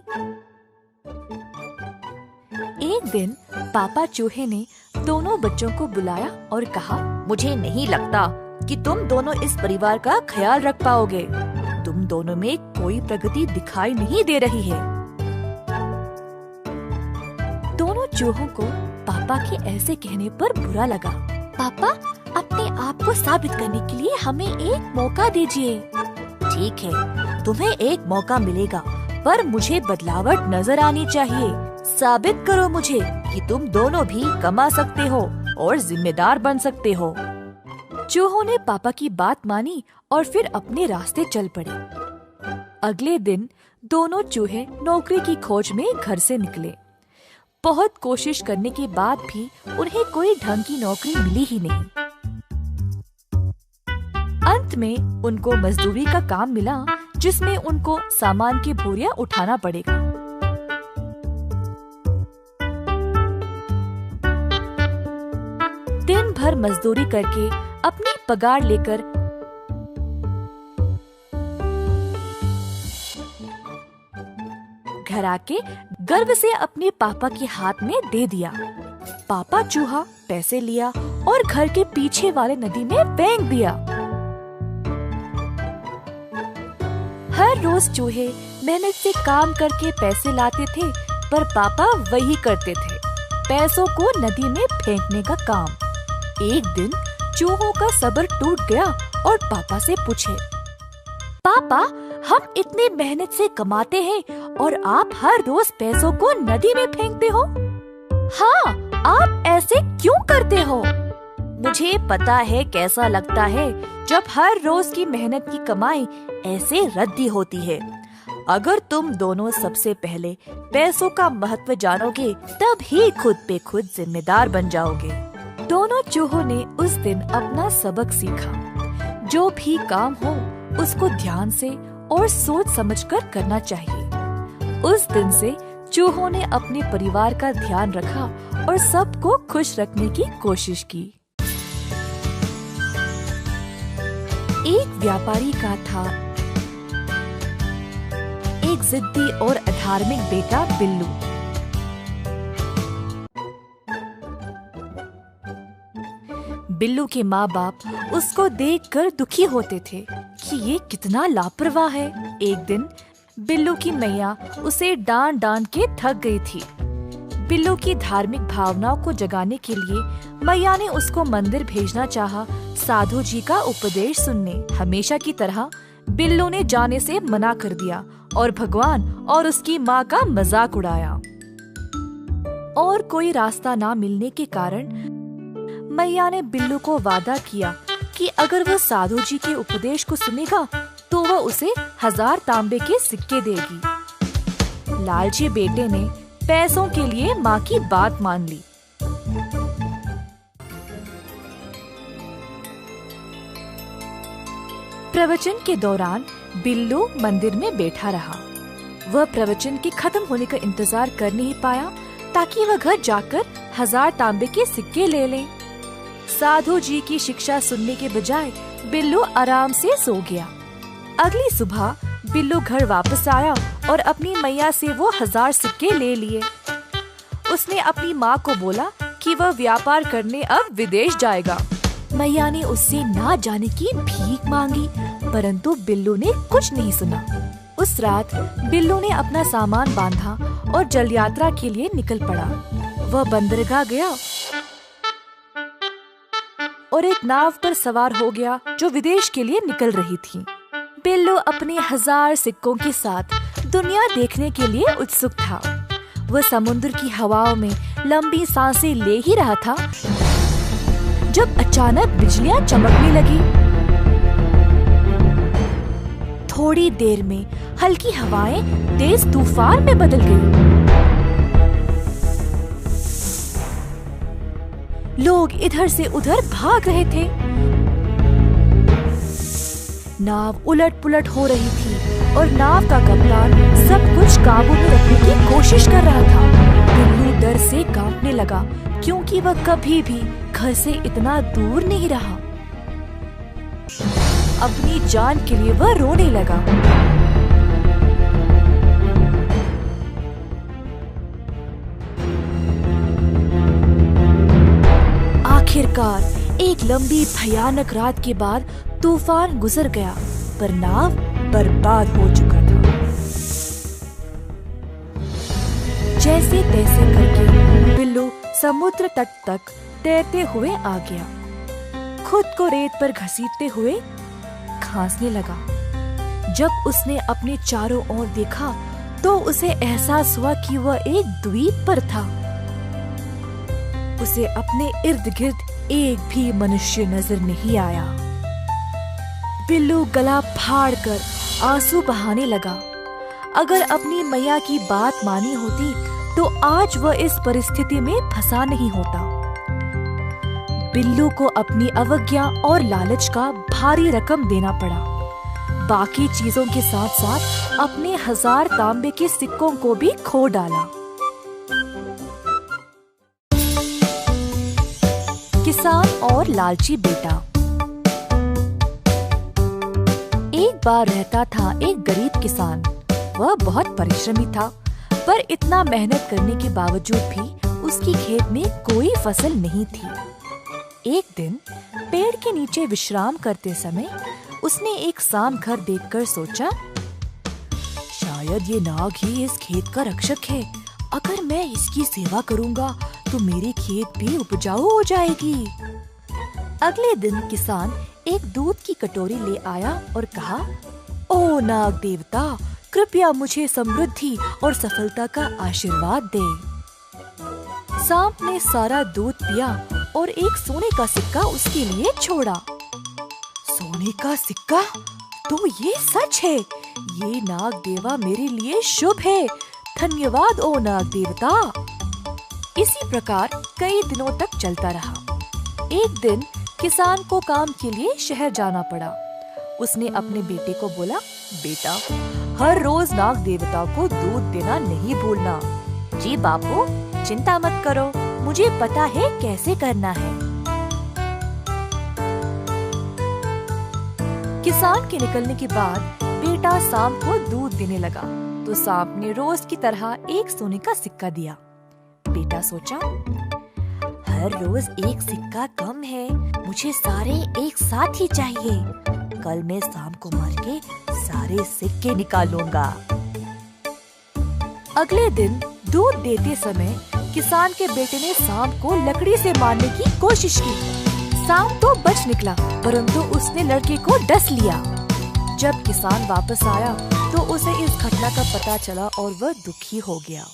एक दिन पापा चूहे ने दोनों बच्चों को बुलाया और कहा, मुझे नहीं लगता कि तुम दोनों इस परिवार का ख्याल रख पाओगे। तुम दोनों में कोई प्रगति दिखाई नहीं दे रही है। दोनों चूहों को पापा के ऐसे कहने पर बुरा लगा। पापा, अपने आप को साबित करने के लिए हमें एक मौका दीजिए। ठीक है, तुम्हें एक मौका मिलेगा, पर मुझे बदलावट नजर आनी चाहिए। साबित करो मुझे कि तुम दोनों भी कमा सकते हो और जिम्मेदार बन सकते हो। चूहों ने पापा की बात मानी और फिर अपने रास्ते चल पड़े। अगले दिन दोनों चूहे नौकरी की खोज में घर से निकले। बहुत कोशिश करने के बाद भी उन्हें कोई ढंग की नौकरी मिली ही नहीं। अंत में उनको मजदूरी का काम मिला, जिसमें उनको सामान की बोरियां उठाना पड़ेगा। दिन भर मजदूरी करके अपनी पगार लेकर घर आके गर्व से अपने पापा के हाथ में दे दिया। पापा चूहा पैसे लिया और घर के पीछे वाले नदी में फेंक दिया। हर रोज चूहे मेहनत से काम करके पैसे लाते थे, पर पापा वही करते थे, पैसों को नदी में फेंकने का काम। एक दिन चूहों का सब्र टूट गया और पापा से पूछे, पापा, हम इतने मेहनत से कमाते हैं और आप हर रोज पैसों को नदी में फेंकते हो। हाँ, आप ऐसे क्यों करते हो? मुझे पता है कैसा लगता है जब हर रोज की मेहनत की कमाई ऐसे रद्दी होती है। अगर तुम दोनों सबसे पहले पैसों का महत्व जानोगे, तब ही खुद पे खुद जिम्मेदार बन जाओगे। दोनों चूहों ने उस दिन अपना सबक सीखा। जो भी काम हो उसको ध्यान से और सोच समझकर करना चाहिए। उस दिन से चूहों ने अपने परिवार का ध्यान रखा और सबको खुश रखने की कोशिश की। एक व्यापारी का था एक जिद्दी और अधार्मिक बेटा बिल्लू। बिल्लू के माँ बाप उसको देखकर दुखी होते थे कि ये कितना लापरवाह है। एक दिन बिल्लू की मैया उसे डांट डांट के थक गई थी। बिल्लू की धार्मिक भावनाओं को जगाने के लिए मैया ने उसको मंदिर भेजना चाहा, साधु जी का उपदेश सुनने। हमेशा की तरह बिल्लू ने जाने से मना कर दिया और भगवान और उसकी माँ का मजाक उड़ाया। और कोई रास्ता ना मिलने के कारण मैया ने बिल्लू को वादा किया कि अगर वो साधु जी के उपदेश को सुनेगा तो वह उसे 1000 तांबे के सिक्के देगी। लालची बेटे ने पैसों के लिए माँ की बात मान ली। प्रवचन के दौरान बिल्लू मंदिर में बैठा रहा। वह प्रवचन के खत्म होने का इंतजार कर नहीं पाया ताकि वह घर जाकर 1000 तांबे के सिक्के ले ले। साधु जी की शिक्षा सुनने के बजाय बिल्लू आराम से सो गया। अगली सुबह बिल्लू घर वापस आया और अपनी मैया से वो 1000 सिक्के ले लिए। उसने अपनी माँ को बोला कि वह व्यापार करने अब विदेश जाएगा। मैया ने उससे ना जाने की भीख मांगी, परंतु बिल्लू ने कुछ नहीं सुना। उस रात बिल्लू ने अपना सामान बांधा और जल यात्रा के लिए निकल पड़ा। वह बंदरगाह गया और एक नाव पर सवार हो गया जो विदेश के लिए निकल रही थी। बिल्लू अपने 1000 सिक्कों के साथ दुनिया देखने के लिए उत्सुक था। वह समुद्र की हवाओं में लंबी सांसें ले ही रहा था जब अचानक बिजलियां चमकने लगी। थोड़ी देर में हल्की हवाएं तेज तूफान में बदल गई। लोग इधर से उधर भाग रहे थे। नाव उलट पुलट हो रही थी और नाव का कप्तान सब कुछ काबू में रखने की कोशिश कर रहा था। बिल्लू डर से कांपने लगा क्योंकि वह कभी भी घर से इतना दूर नहीं रहा। अपनी जान के लिए वह रोने लगा। आखिरकार एक लंबी भयानक रात के बाद तूफान गुजर गया, पर नाव बर्बाद हो चुका था। जैसे तैसे करके बिल्लू समुद्र तट तक तैरते हुए आ गया। खुद को रेत पर घसीटते हुए खांसने लगा। जब उसने अपने चारों ओर देखा तो उसे एहसास हुआ कि वह एक द्वीप पर था। उसे अपने इर्द गिर्द एक भी मनुष्य नजर नहीं आया। बिल्लू गला फाड़कर आंसू बहाने लगा। अगर अपनी मैया की बात मानी होती तो आज वह इस परिस्थिति में फंसा नहीं होता। बिल्लू को अपनी अवज्ञा और लालच का भारी रकम देना पड़ा। बाकी चीजों के साथ साथ अपने 1000 तांबे के सिक्कों को भी खो डाला। किसान और लालची बेटा। एक बार रहता था एक गरीब किसान। वह बहुत परिश्रमी था, पर इतना मेहनत करने के बावजूद भी उसकी खेत में कोई फसल नहीं थी। एक दिन पेड़ के नीचे विश्राम करते समय उसने एक सांप घर देखकर सोचा, शायद ये नाग ही इस खेत का रक्षक है। अगर मैं इसकी सेवा करूंगा तो मेरी खेत भी उपजाऊ हो जाएगी। अगले दिन किसान एक दूध की कटोरी ले आया और कहा, ओ नाग देवता, कृपया मुझे समृद्धि और सफलता का आशीर्वाद दे। सांप ने सारा दूध पिया और एक सोने का सिक्का उसके लिए छोड़ा। सोने का सिक्का? तो ये सच है। ये नाग देवा मेरे लिए शुभ है। धन्यवाद ओ नाग देवता। इसी प्रकार कई दिनों तक चलता रहा। एक दिन किसान को काम के लिए शहर जाना पड़ा। उसने अपने बेटे को बोला, बेटा, हर रोज नाग देवता को दूध देना नहीं भूलना। जी बापू, चिंता मत करो, मुझे पता है कैसे करना है। किसान के निकलने के बाद बेटा सांप को दूध देने लगा तो सांप ने रोज की तरह एक सोने का सिक्का दिया। बेटा सोचा, हर रोज एक सिक्का कम है, मुझे सारे एक साथ ही चाहिए। कल मैं सांप को मार के सारे सिक्के निकालूंगा। अगले दिन दूध देते समय किसान के बेटे ने सांप को लकड़ी से मारने की कोशिश की। सांप तो बच निकला, परंतु उसने लड़के को डस लिया। जब किसान वापस आया तो उसे इस घटना का पता चला और वह दुखी हो गया।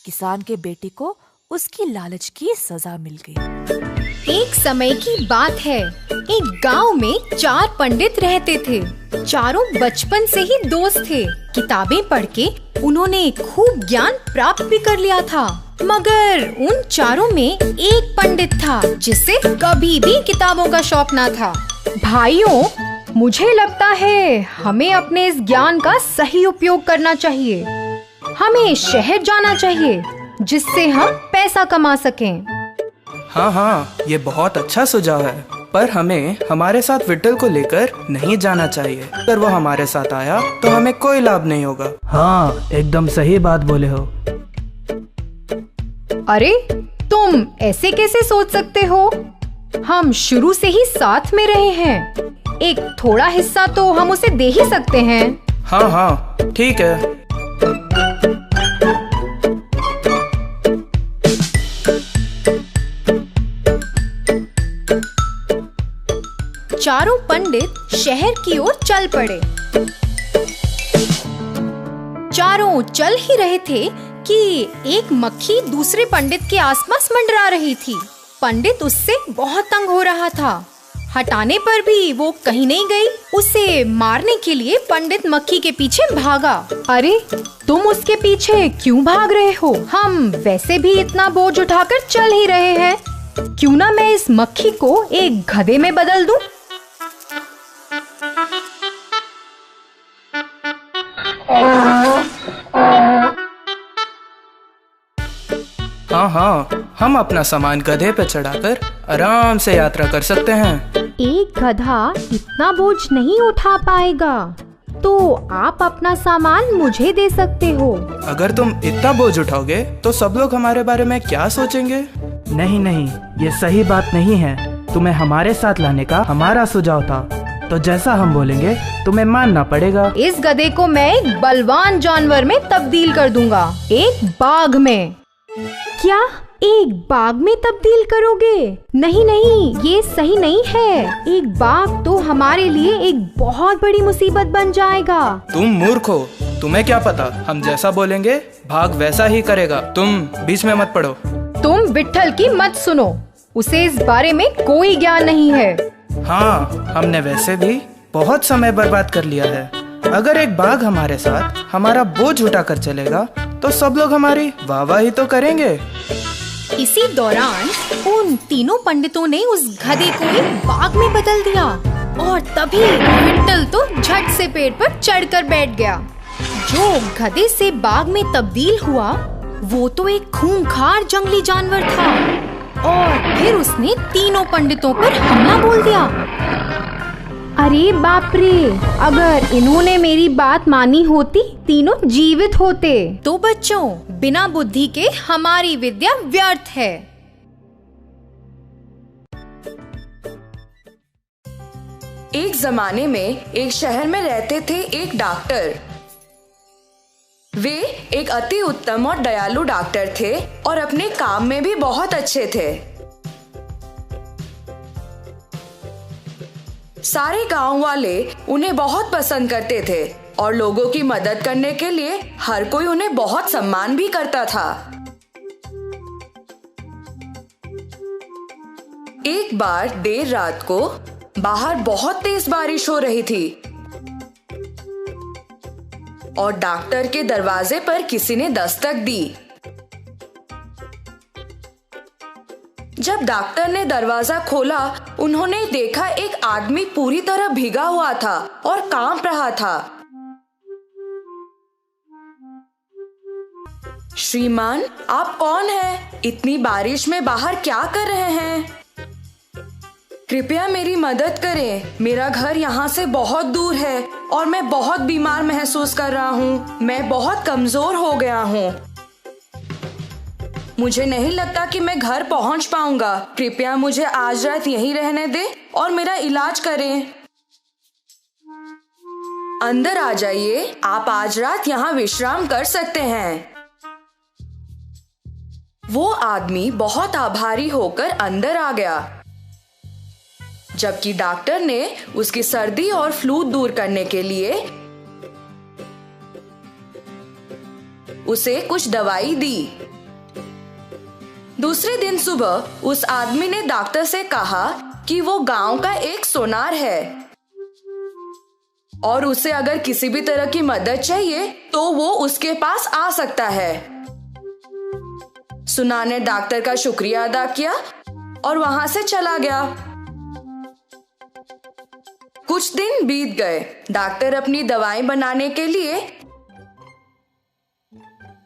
किसान के बेटे को उसकी लालच की सजा मिल गई। एक समय की बात है, एक गांव में 4 पंडित रहते थे। चारों बचपन से ही दोस्त थे। किताबें पढ़ के उन्होंने खूब ज्ञान प्राप्त भी कर लिया था। मगर उन चारों में एक पंडित था जिसे कभी भी किताबों का शौक ना था। भाइयों, मुझे लगता है हमें अपने इस ज्ञान का सही उपयोग करना चाहिए। हमें शहर जाना चाहिए जिससे हम पैसा कमा सकें। हाँ, ये बहुत अच्छा सुझाव है, पर हमें हमारे साथ विट्ठल को लेकर नहीं जाना चाहिए। अगर वो हमारे साथ आया तो हमें कोई लाभ नहीं होगा। हाँ, एकदम सही बात बोले हो। अरे, तुम ऐसे कैसे सोच सकते हो? हम शुरू से ही साथ में रहे हैं। एक थोड़ा हिस्सा तो हम उसे दे ही सकते हैं। हाँ, ठीक है। चारों पंडित शहर की ओर चल पड़े। चारों चल ही रहे थे कि एक मक्खी दूसरे पंडित के आसपास मंडरा रही थी। पंडित उससे बहुत तंग हो रहा था। हटाने पर भी वो कहीं नहीं गई। उसे मारने के लिए पंडित मक्खी के पीछे भागा। अरे, तुम उसके पीछे क्यों भाग रहे हो? हम वैसे भी इतना बोझ उठाकर चल ही रहे हैं। क्यों ना मैं इस मक्खी को एक गधे में बदल दूं? हाँ हाँ, हम अपना सामान गधे पे चढ़ाकर आराम से यात्रा कर सकते हैं। एक गधा इतना बोझ नहीं उठा पाएगा, तो आप अपना सामान मुझे दे सकते हो। अगर तुम इतना बोझ उठाओगे तो सब लोग हमारे बारे में क्या सोचेंगे? नहीं नहीं, ये सही बात नहीं है। तुम्हें हमारे साथ लाने का हमारा सुझाव था, तो जैसा हम बोलेंगे तुम्हें मानना पड़ेगा। इस गधे को मैं एक बलवान जानवर में तब्दील कर दूंगा, एक बाघ में। क्या एक बाघ में तब्दील करोगे? नहीं नहीं, ये सही नहीं है। एक बाघ तो हमारे लिए एक बहुत बड़ी मुसीबत बन जाएगा। तुम मूर्ख हो, तुम्हें क्या पता? हम जैसा बोलेंगे भाग वैसा ही करेगा। तुम बीच में मत पड़ो। तुम विट्ठल की मत सुनो, उसे इस बारे में कोई ज्ञान नहीं है। हाँ, हमने वैसे भी बहुत समय बर्बाद कर लिया है। अगर एक बाघ हमारे साथ हमारा बोझ उठाकर चलेगा तो सब लोग हमारी वाहवाही तो करेंगे। इसी दौरान उन तीनों पंडितों ने उस गधे को एक बाघ में बदल दिया और तभी विट्ठल तो झट से पेड़ पर चढ़कर बैठ गया। जो गधे से बाघ में तब्दील हुआ वो तो एक खूंखार जंगली जानवर था और फिर उसने तीनों पंडितों पर हमला बोल दिया। अरे बाप रे, अगर इन्होंने मेरी बात मानी होती तीनों जीवित होते। तो बच्चों, बिना बुद्धि के हमारी विद्या व्यर्थ है। एक जमाने में एक शहर में रहते थे एक डॉक्टर। वे एक अति उत्तम और दयालु डॉक्टर थे और अपने काम में भी बहुत अच्छे थे। सारे गांव वाले उन्हें बहुत पसंद करते थे और लोगों की मदद करने के लिए हर कोई उन्हें बहुत सम्मान भी करता था। एक बार देर रात को बाहर बहुत तेज बारिश हो रही थी और डॉक्टर के दरवाजे पर किसी ने दस्तक दी। जब डॉक्टर ने दरवाजा खोला, उन्होंने देखा एक आदमी पूरी तरह भीगा हुआ था और कांप रहा था। श्रीमान, आप कौन हैं? इतनी बारिश में बाहर क्या कर रहे हैं? कृपया मेरी मदद करें। मेरा घर यहाँ से बहुत दूर है और मैं बहुत बीमार महसूस कर रहा हूँ। मैं बहुत कमजोर हो गया हूँ। मुझे नहीं लगता कि मैं घर पहुँच पाऊंगा। कृपया मुझे आज रात यहीं रहने दें और मेरा इलाज करें। अंदर आ जाइए, आप आज रात यहाँ विश्राम कर सकते हैं। वो आदमी बहुत आभारी होकर अंदर आ गया, जबकि डॉक्टर ने उसकी सर्दी और फ्लू दूर करने के लिए उसे कुछ दवाई दी। दूसरे दिन सुबह उस आदमी ने डॉक्टर से कहा कि वो गांव का एक सोनार है और उसे अगर किसी भी तरह की मदद चाहिए तो वो उसके पास आ सकता है। सुनार ने डॉक्टर का शुक्रिया अदा किया और वहां से चला गया। कुछ दिन बीत गए। डॉक्टर अपनी दवाएं बनाने के लिए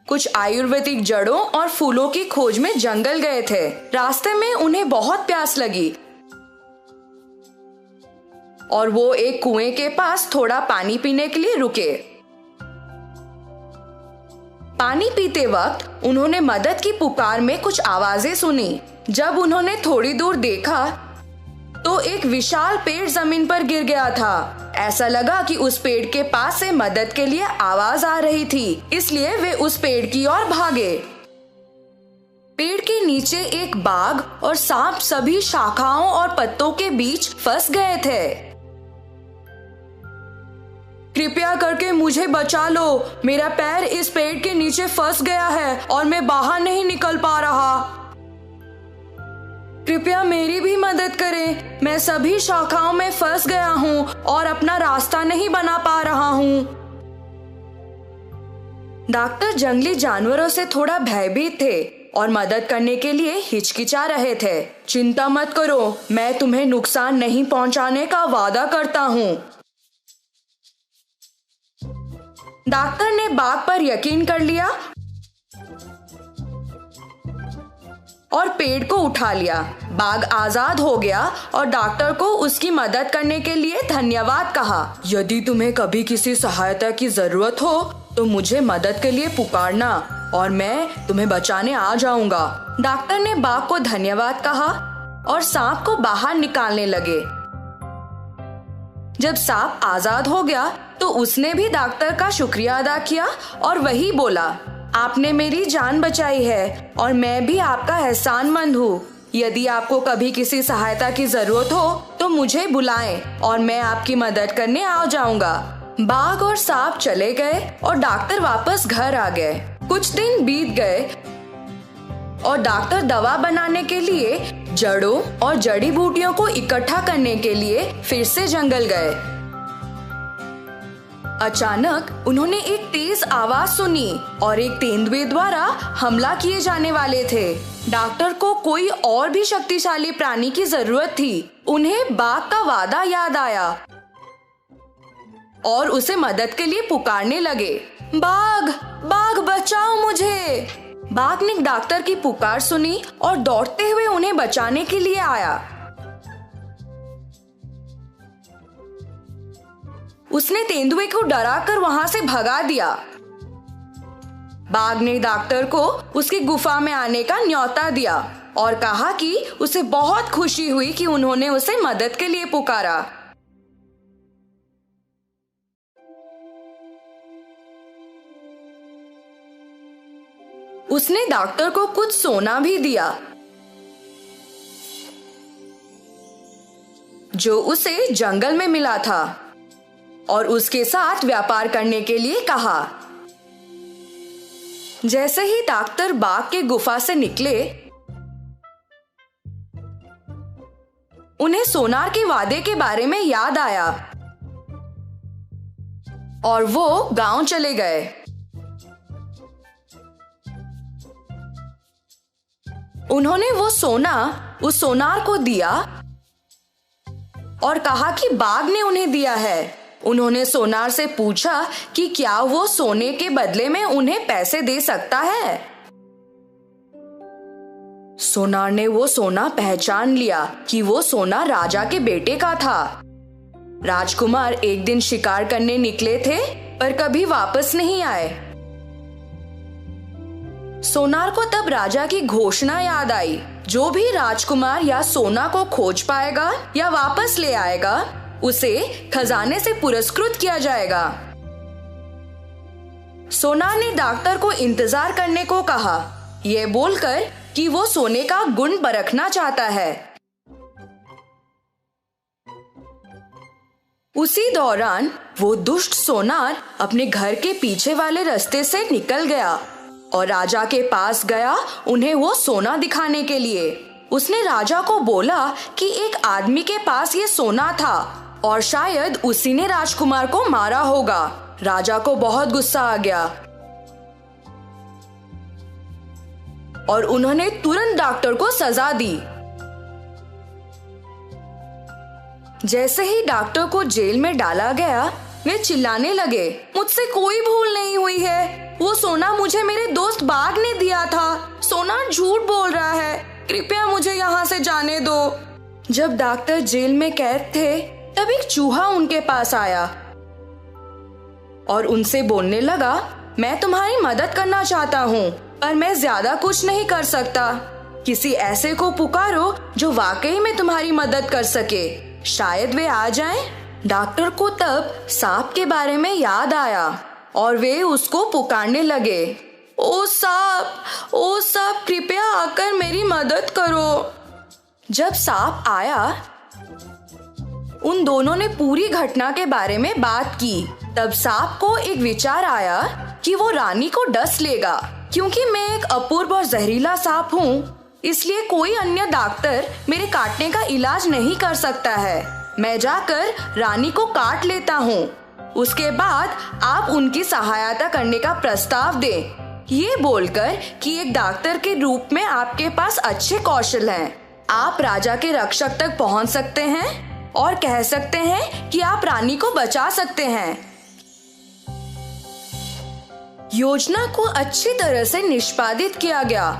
कुछ आयुर्वेदिक जड़ों और फूलों की खोज में जंगल गए थे। रास्ते में उन्हें बहुत प्यास लगी और वो एक कुएं के पास थोड़ा पानी पीने के लिए रुके। पानी पीते वक्त उन्होंने मदद की पुकार में कुछ आवाजें सुनी। जब उन्होंने थोड़ी दूर देखा तो एक विशाल पेड़ जमीन पर गिर गया था। ऐसा लगा कि उस पेड़ के पास से मदद के लिए आवाज आ रही थी, इसलिए वे उस पेड़ की ओर भागे। पेड़ के नीचे एक बाघ और सांप सभी शाखाओं और पत्तों के बीच फंस गए थे। कृपया करके मुझे बचा लो, मेरा पैर इस पेड़ के नीचे फंस गया है और मैं बाहर नहीं निकल पा रहा। कृपया मेरी भी मदद करें, मैं सभी शाखाओं में फंस गया हूँ और अपना रास्ता नहीं बना पा रहा हूँ। डॉक्टर जंगली जानवरों से थोड़ा भयभीत थे और मदद करने के लिए हिचकिचा रहे थे। चिंता मत करो, मैं तुम्हें नुकसान नहीं पहुंचाने का वादा करता हूँ। डॉक्टर ने बाघ पर यकीन कर लिया और पेड़ को उठा लिया। बाघ आजाद हो गया और डॉक्टर को उसकी मदद करने के लिए धन्यवाद कहा। यदि तुम्हें कभी किसी सहायता की जरूरत हो तो मुझे मदद के लिए पुकारना और मैं तुम्हें बचाने आ जाऊंगा। डॉक्टर ने बाघ को धन्यवाद कहा और सांप को बाहर निकालने लगे। जब सांप आजाद हो गया तो उसने भी डॉक्टर का शुक्रिया अदा किया और वही बोला, आपने मेरी जान बचाई है और मैं भी आपका एहसानमंद हूँ। यदि आपको कभी किसी सहायता की जरूरत हो तो मुझे बुलाएं और मैं आपकी मदद करने आ जाऊंगा। बाघ और सांप चले गए और डॉक्टर वापस घर आ गए। कुछ दिन बीत गए और डॉक्टर दवा बनाने के लिए जड़ों और जड़ी बूटियों को इकट्ठा करने के लिए फिर से जंगल गए। अचानक उन्होंने एक तेज आवाज सुनी और एक तेंदुए द्वारा हमला किए जाने वाले थे। डॉक्टर को कोई और भी शक्तिशाली प्राणी की जरूरत थी। उन्हें बाघ का वादा याद आया और उसे मदद के लिए पुकारने लगे, बाघ, बाघ बचाओ मुझे। बाघ ने डॉक्टर की पुकार सुनी और दौड़ते हुए उन्हें बचाने के लिए आया। उसने तेंदुए को डराकर वहां से भगा दिया। बाघ ने डॉक्टर को उसकी गुफा में आने का न्योता दिया और कहा कि उसे बहुत खुशी हुई कि उन्होंने उसे मदद के लिए पुकारा। उसने डॉक्टर को कुछ सोना भी दिया जो उसे जंगल में मिला था और उसके साथ व्यापार करने के लिए कहा। जैसे ही डॉक्टर बाघ के गुफा से निकले, उन्हें सोनार के वादे के बारे में याद आया और वो गांव चले गए। उन्होंने वो सोना उस सोनार को दिया और कहा कि बाघ ने उन्हें दिया है। उन्होंने सोनार से पूछा कि क्या वो सोने के बदले में उन्हें पैसे दे सकता है। सोनार ने वो सोना पहचान लिया कि वो सोना राजा के बेटे का था। राजकुमार एक दिन शिकार करने निकले थे पर कभी वापस नहीं आए। सोनार को तब राजा की घोषणा याद आई, जो भी राजकुमार या सोना को खोज पाएगा या वापस ले आएगा उसे खजाने से पुरस्कृत किया जाएगा। सोनार ने डॉक्टर को इंतजार करने को कहा, यह बोलकर कि वो सोने का गुण परखना चाहता है। उसी दौरान वो दुष्ट सोनार अपने घर के पीछे वाले रास्ते से निकल गया और राजा के पास गया उन्हें वो सोना दिखाने के लिए। उसने राजा को बोला कि एक आदमी के पास ये सोना था और शायद उसी ने राजकुमार को मारा होगा। राजा को बहुत गुस्सा आ गया और उन्होंने तुरंत डॉक्टर को सजा दी। जैसे ही डॉक्टर को जेल में डाला गया, वे चिल्लाने लगे, मुझसे कोई भूल नहीं हुई है। वो सोना मुझे मेरे दोस्त बाघ ने दिया था। सोना झूठ बोल रहा है। कृपया मुझे यहाँ से जाने दो। जब डॉक्टर जेल में कैद थे, तब एक चूहा उनके पास आया और उनसे बोलने लगा, मैं तुम्हारी मदद करना चाहता हूँ पर मैं ज्यादा कुछ नहीं कर सकता। किसी ऐसे को पुकारो जो वाकई में तुम्हारी मदद कर सके। शायद वे आ जाएं। डॉक्टर को तब सांप के बारे में याद आया और वे उसको पुकारने लगे, ओ सांप, कृपया आकर मेरी मदद करो। जब सांप आया, उन दोनों ने पूरी घटना के बारे में बात की। तब सांप को एक विचार आया कि वो रानी को डस लेगा। क्योंकि मैं एक अपूर्व और जहरीला सांप हूँ, इसलिए कोई अन्य डॉक्टर मेरे काटने का इलाज नहीं कर सकता है। मैं जाकर रानी को काट लेता हूँ। उसके बाद आप उनकी सहायता करने का प्रस्ताव दें। ये बोलकर कि एक डॉक्टर के रूप में आपके पास अच्छे कौशल हैं। आप राजा के रक्षक तक पहुँच सकते हैं और कह सकते हैं कि आप रानी को बचा सकते हैं। योजना को अच्छी तरह से निष्पादित किया गया।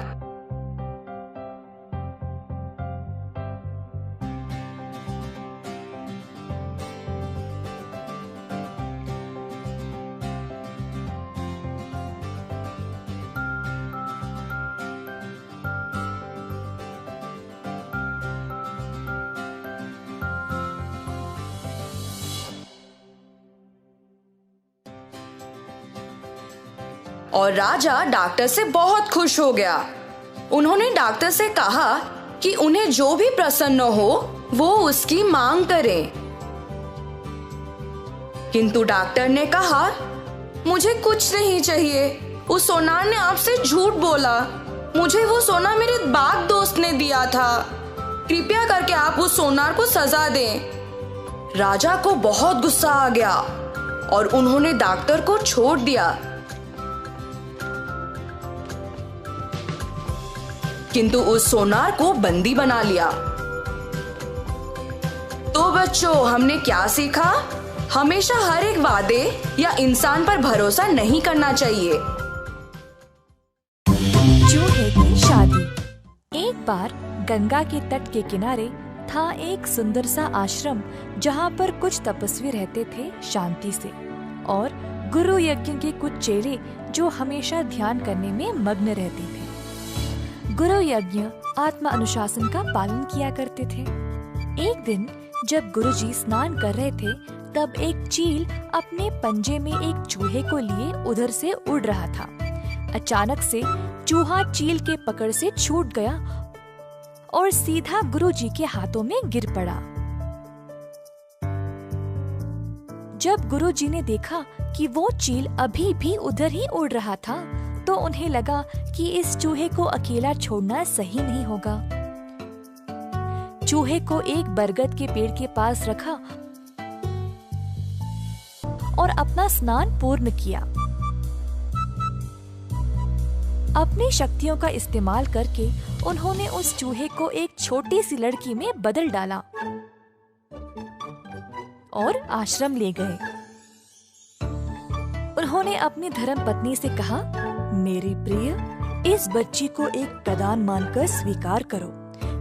और राजा डॉक्टर से बहुत खुश हो गया। उन्होंने डॉक्टर से कहा कि उन्हें जो भी प्रसन्न हो वो उसकी मांग करें। किंतु डॉक्टर ने कहा, मुझे कुछ नहीं चाहिए। उस सोनार ने आपसे झूठ बोला। मुझे वो सोना मेरे बाघ दोस्त ने दिया था। कृपया करके आप उस सोनार को सजा दें। राजा को बहुत गुस्सा आ गया और उन्होंने डॉक्टर को छोड़ दिया। किंतु उस सोनार को बंदी बना लिया। तो बच्चों, हमने क्या सीखा? हमेशा हर एक वादे या इंसान पर भरोसा नहीं करना चाहिए। चूहे की शादी। एक बार गंगा के तट के किनारे था एक सुंदर सा आश्रम, जहाँ पर कुछ तपस्वी रहते थे शांति से, और गुरु यज्ञ के कुछ चेले जो हमेशा ध्यान करने में मग्न रहते थे। गुरु यज्ञ आत्मा अनुशासन का पालन किया करते थे। एक दिन जब गुरुजी स्नान कर रहे थे, तब एक चील अपने पंजे में एक चूहे को लिए उधर से उड़ रहा था। अचानक से चूहा चील के पकड़ से छूट गया और सीधा गुरुजी के हाथों में गिर पड़ा। जब गुरुजी ने देखा कि वो चील अभी भी उधर ही उड़ रहा था, तो उन्हें लगा कि इस चूहे को अकेला छोड़ना सही नहीं होगा। चूहे को एक बरगद के पेड़ के पास रखा और अपना स्नान पूर्ण किया। अपनी शक्तियों का इस्तेमाल करके उन्होंने उस चूहे को एक छोटी सी लड़की में बदल डाला और आश्रम ले गए। उन्होंने अपनी धर्मपत्नी से कहा, मेरी प्रिय, इस बच्ची को एक प्रदान मानकर स्वीकार करो,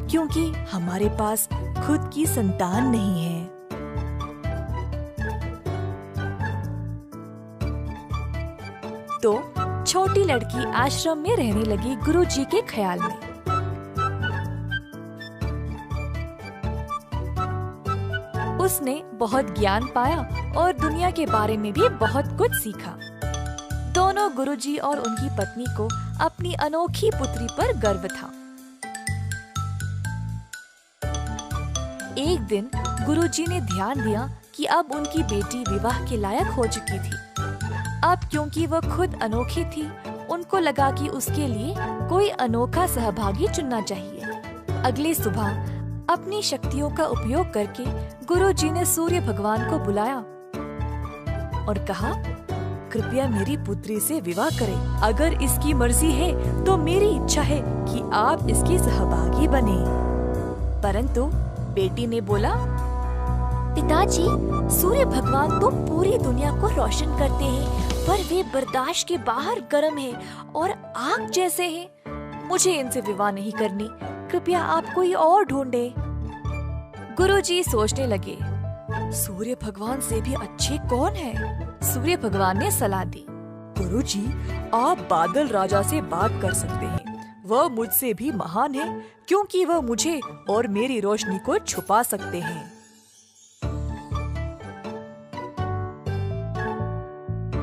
क्योंकि हमारे पास खुद की संतान नहीं है। तो छोटी लड़की आश्रम में रहने लगी गुरुजी के ख्याल में। उसने बहुत ज्ञान पाया और दुनिया के बारे में भी बहुत कुछ सीखा। दोनों गुरुजी और उनकी पत्नी को अपनी अनोखी पुत्री पर गर्व था। एक दिन गुरुजी ने ध्यान दिया कि अब उनकी बेटी विवाह के लायक हो चुकी थी। अब क्योंकि वह खुद अनोखी थी, उनको लगा कि उसके लिए कोई अनोखा सहभागी चुनना चाहिए। अगली सुबह अपनी शक्तियों का उपयोग करके गुरुजी ने सूर्य भगवान को बुलाया और कहा, कृपया मेरी पुत्री से विवाह करें। अगर इसकी मर्जी है तो मेरी इच्छा है कि आप इसकी सहभागी बने। परंतु बेटी ने बोला, पिताजी, सूर्य भगवान तो पूरी दुनिया को रोशन करते हैं, पर वे बर्दाश्त के बाहर गर्म हैं और आग जैसे हैं। मुझे इनसे विवाह नहीं करनी। कृपया आप कोई और ढूंढे। गुरुजी सोचने लगे, सूर्य भगवान से भी अच्छे कौन है? सूर्य भगवान ने सलाह दी, गुरुजी, आप बादल राजा से बात कर सकते हैं। वह मुझसे भी महान है, क्योंकि वह मुझे और मेरी रोशनी को छुपा सकते हैं।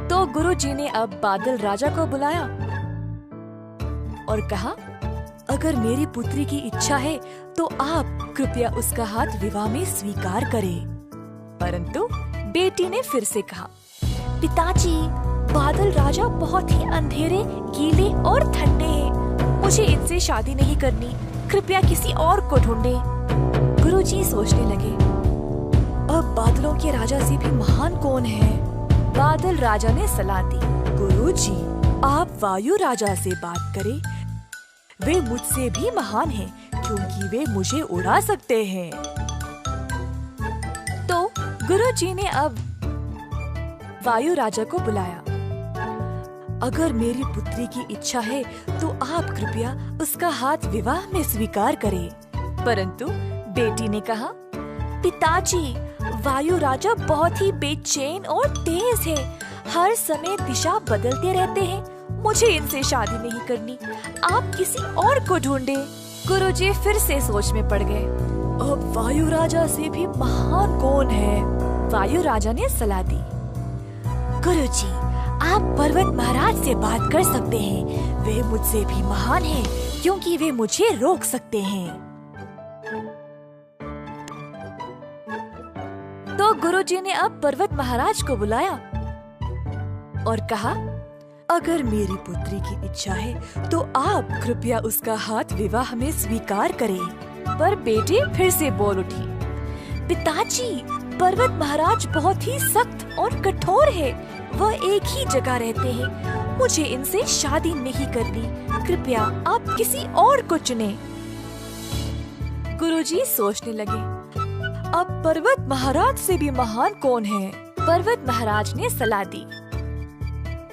तो गुरुजी ने अब बादल राजा को बुलाया और कहा, अगर मेरी पुत्री की इच्छा है तो आप कृपया उसका हाथ विवाह में स्वीकार करें। परंतु बेटी ने फिर से कहा, पिताजी, बादल राजा बहुत ही अंधेरे, गीले और ठंडे हैं। मुझे इनसे शादी नहीं करनी। कृपया किसी और को ढूंढे। गुरुजी सोचने लगे, अब बादलों के राजा से भी महान कौन है? बादल राजा ने सलाह दी, गुरुजी, आप वायु राजा से बात करें। वे मुझसे भी महान हैं, क्योंकि वे मुझे उड़ा सकते हैं। तो गुरुजी ने अब वायु राजा को बुलाया। अगर मेरी पुत्री की इच्छा है तो आप कृपया उसका हाथ विवाह में स्वीकार करें। परंतु बेटी ने कहा, पिताजी, वायु राजा बहुत ही बेचैन और तेज है। हर समय दिशा बदलते रहते हैं। मुझे इनसे शादी नहीं करनी। आप किसी और को ढूंढे। गुरुजी फिर से सोच में पड़ गए। अब वायु राजा से भी महान कौन है? वायु राजा ने सलाह दी, गुरुजी, आप पर्वत महाराज से बात कर सकते हैं। वे मुझसे भी महान हैं, क्योंकि वे मुझे रोक सकते हैं। तो गुरुजी ने अब पर्वत महाराज को बुलाया और कहा, अगर मेरी पुत्री की इच्छा है तो आप कृपया उसका हाथ विवाह में स्वीकार करें। पर बेटी फिर से बोल उठी, पिताजी, पर्वत महाराज बहुत ही सख्त और कठोर है। वह एक ही जगह रहते हैं। मुझे इनसे शादी नहीं करनी। कृपया आप किसी और को चुनें। गुरुजी सोचने लगे, अब पर्वत महाराज से भी महान कौन है? पर्वत महाराज ने सलाह दी,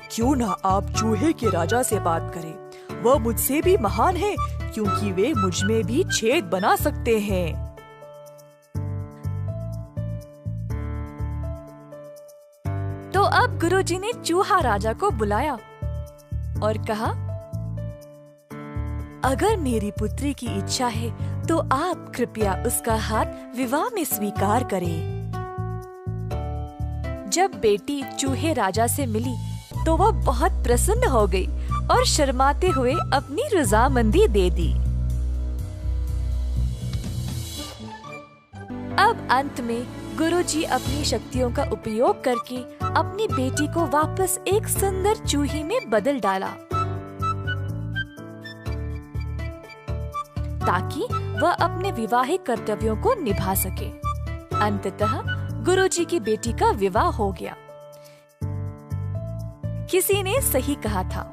क्यों ना आप चूहे के राजा से बात करें। वह मुझसे भी महान है, क्योंकि वे मुझ में भी छेद बना सकते हैं। तो अब गुरुजी ने चूहा राजा को बुलाया और कहा, अगर मेरी पुत्री की इच्छा है तो आप कृपया उसका हाथ विवाह में स्वीकार करें। जब बेटी चूहे राजा से मिली तो वह बहुत प्रसन्न हो गई और शर्माते हुए अपनी रजामंदी दे दी। अब अंत में गुरुजी अपनी शक्तियों का उपयोग करके अपनी बेटी को वापस एक सुंदर चूही में बदल डाला, ताकि वह अपने विवाहिक कर्तव्यों को निभा सके। अंततः गुरुजी की बेटी का विवाह हो गया। किसी ने सही कहा था,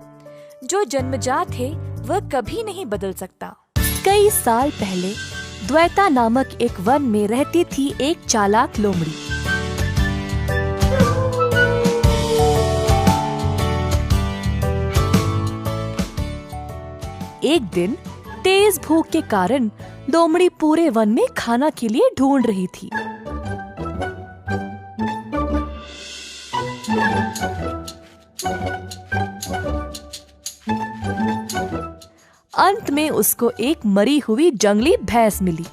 जो जन्मजात है वह कभी नहीं बदल सकता। कई साल पहले द्वैता नामक एक वन में रहती थी एक चालाक लोमड़ी। एक दिन तेज भूख के कारण लोमड़ी पूरे वन में खाना के लिए ढूंढ रही थी। अंत में उसको एक मरी हुई जंगली भैंस मिली।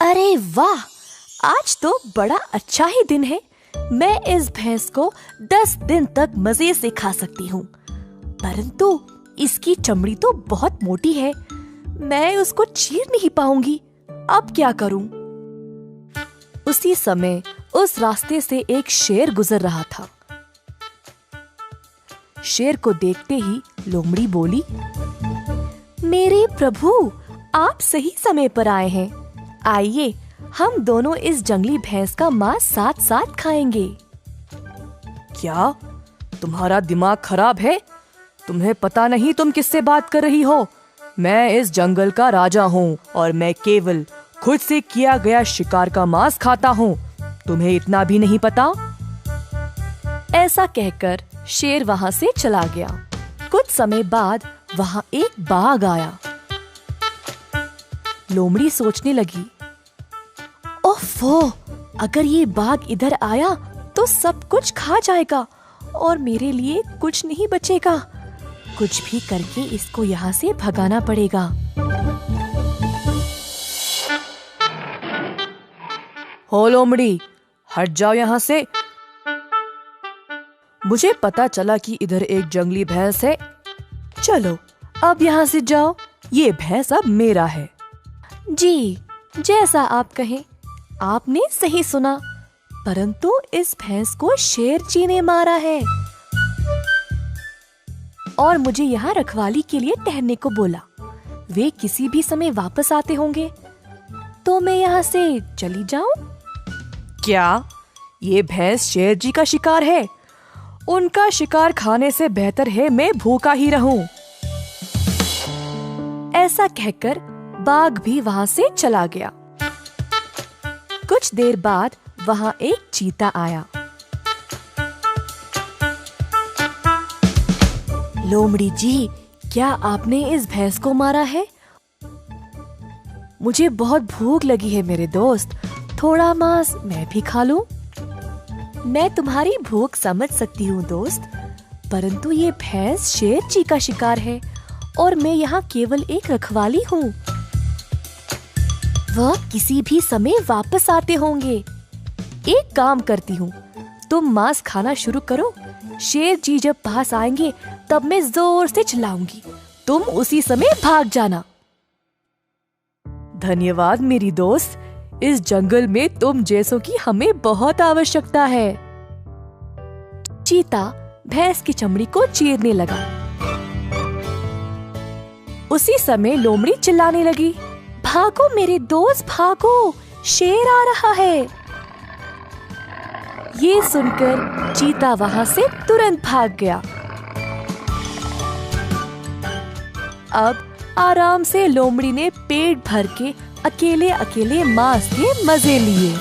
अरे वाह, आज तो बड़ा अच्छा ही दिन है। मैं इस भैंस को 10 दिन तक मजे से खा सकती हूँ। परंतु इसकी चमड़ी तो बहुत मोटी है, मैं उसको चीर नहीं पाऊंगी। अब क्या करूं? उसी समय उस रास्ते से एक शेर गुजर रहा था। शेर को देखते ही लोमड़ी बोली, मेरे प्रभु, आप सही समय पर आए हैं। आइए, हम दोनों इस जंगली भैंस का मांस साथ साथ खाएंगे। क्या तुम्हारा दिमाग खराब है? तुम्हें पता नहीं तुम किससे बात कर रही हो? मैं इस जंगल का राजा हूँ और मैं केवल खुद से किया गया शिकार का मांस खाता हूँ। तुम्हें इतना भी नहीं पता? ऐसा कहकर शेर वहाँ से चला गया। कुछ समय बाद वहाँ एक बाघ आया। लोमड़ी सोचने लगी, ओफो, अगर ये बाघ इधर आया तो सब कुछ खा जाएगा और मेरे लिए कुछ नहीं बचेगा। कुछ भी करके इसको यहाँ से भगाना पड़ेगा। हो लोमड़ी, हट जाओ यहाँ से। मुझे पता चला कि इधर एक जंगली भैंस है। चलो अब यहाँ से जाओ, ये भैंस अब मेरा है। जी, जैसा आप कहें। आपने सही सुना, परंतु इस भैंस को शेर जी ने मारा है और मुझे यहाँ रखवाली के लिए ठहरने को बोला। वे किसी भी समय वापस आते होंगे, तो मैं यहाँ से चली जाऊं? क्या ये भैंस शेर जी का शिकार है? उनका शिकार खाने से बेहतर है मैं भूखा ही रहूं। ऐसा कहकर बाघ भी वहाँ से चला गया। कुछ देर बाद वहाँ एक चीता आया। लोमड़ी जी, क्या आपने इस भैंस को मारा है? मुझे बहुत भूख लगी है मेरे दोस्त, थोड़ा मांस मैं भी खा लूं। मैं तुम्हारी भूख समझ सकती हूँ दोस्त, परंतु ये भैंस शेर जी का शिकार है और मैं यहाँ केवल एक रखवाली हूँ। वह किसी भी समय वापस आते होंगे। एक काम करती हूँ, तुम मांस खाना शुरू करो। शेर जी जब पास आएंगे तब मैं जोर से चिल्लाऊंगी, तुम उसी समय भाग जाना। धन्यवाद मेरी दोस्त, इस जंगल में तुम जैसों की हमें बहुत आवश्यकता है। चीता भैंस की चमड़ी को चीरने लगा। उसी समय लोमड़ी चिल्लाने लगी, भागो मेरे दोस्त भागो, शेर आ रहा है। ये सुनकर चीता वहां से तुरंत भाग गया। अब आराम से लोमड़ी ने पेट भर के अकेले अकेले मांस के मजे लिए।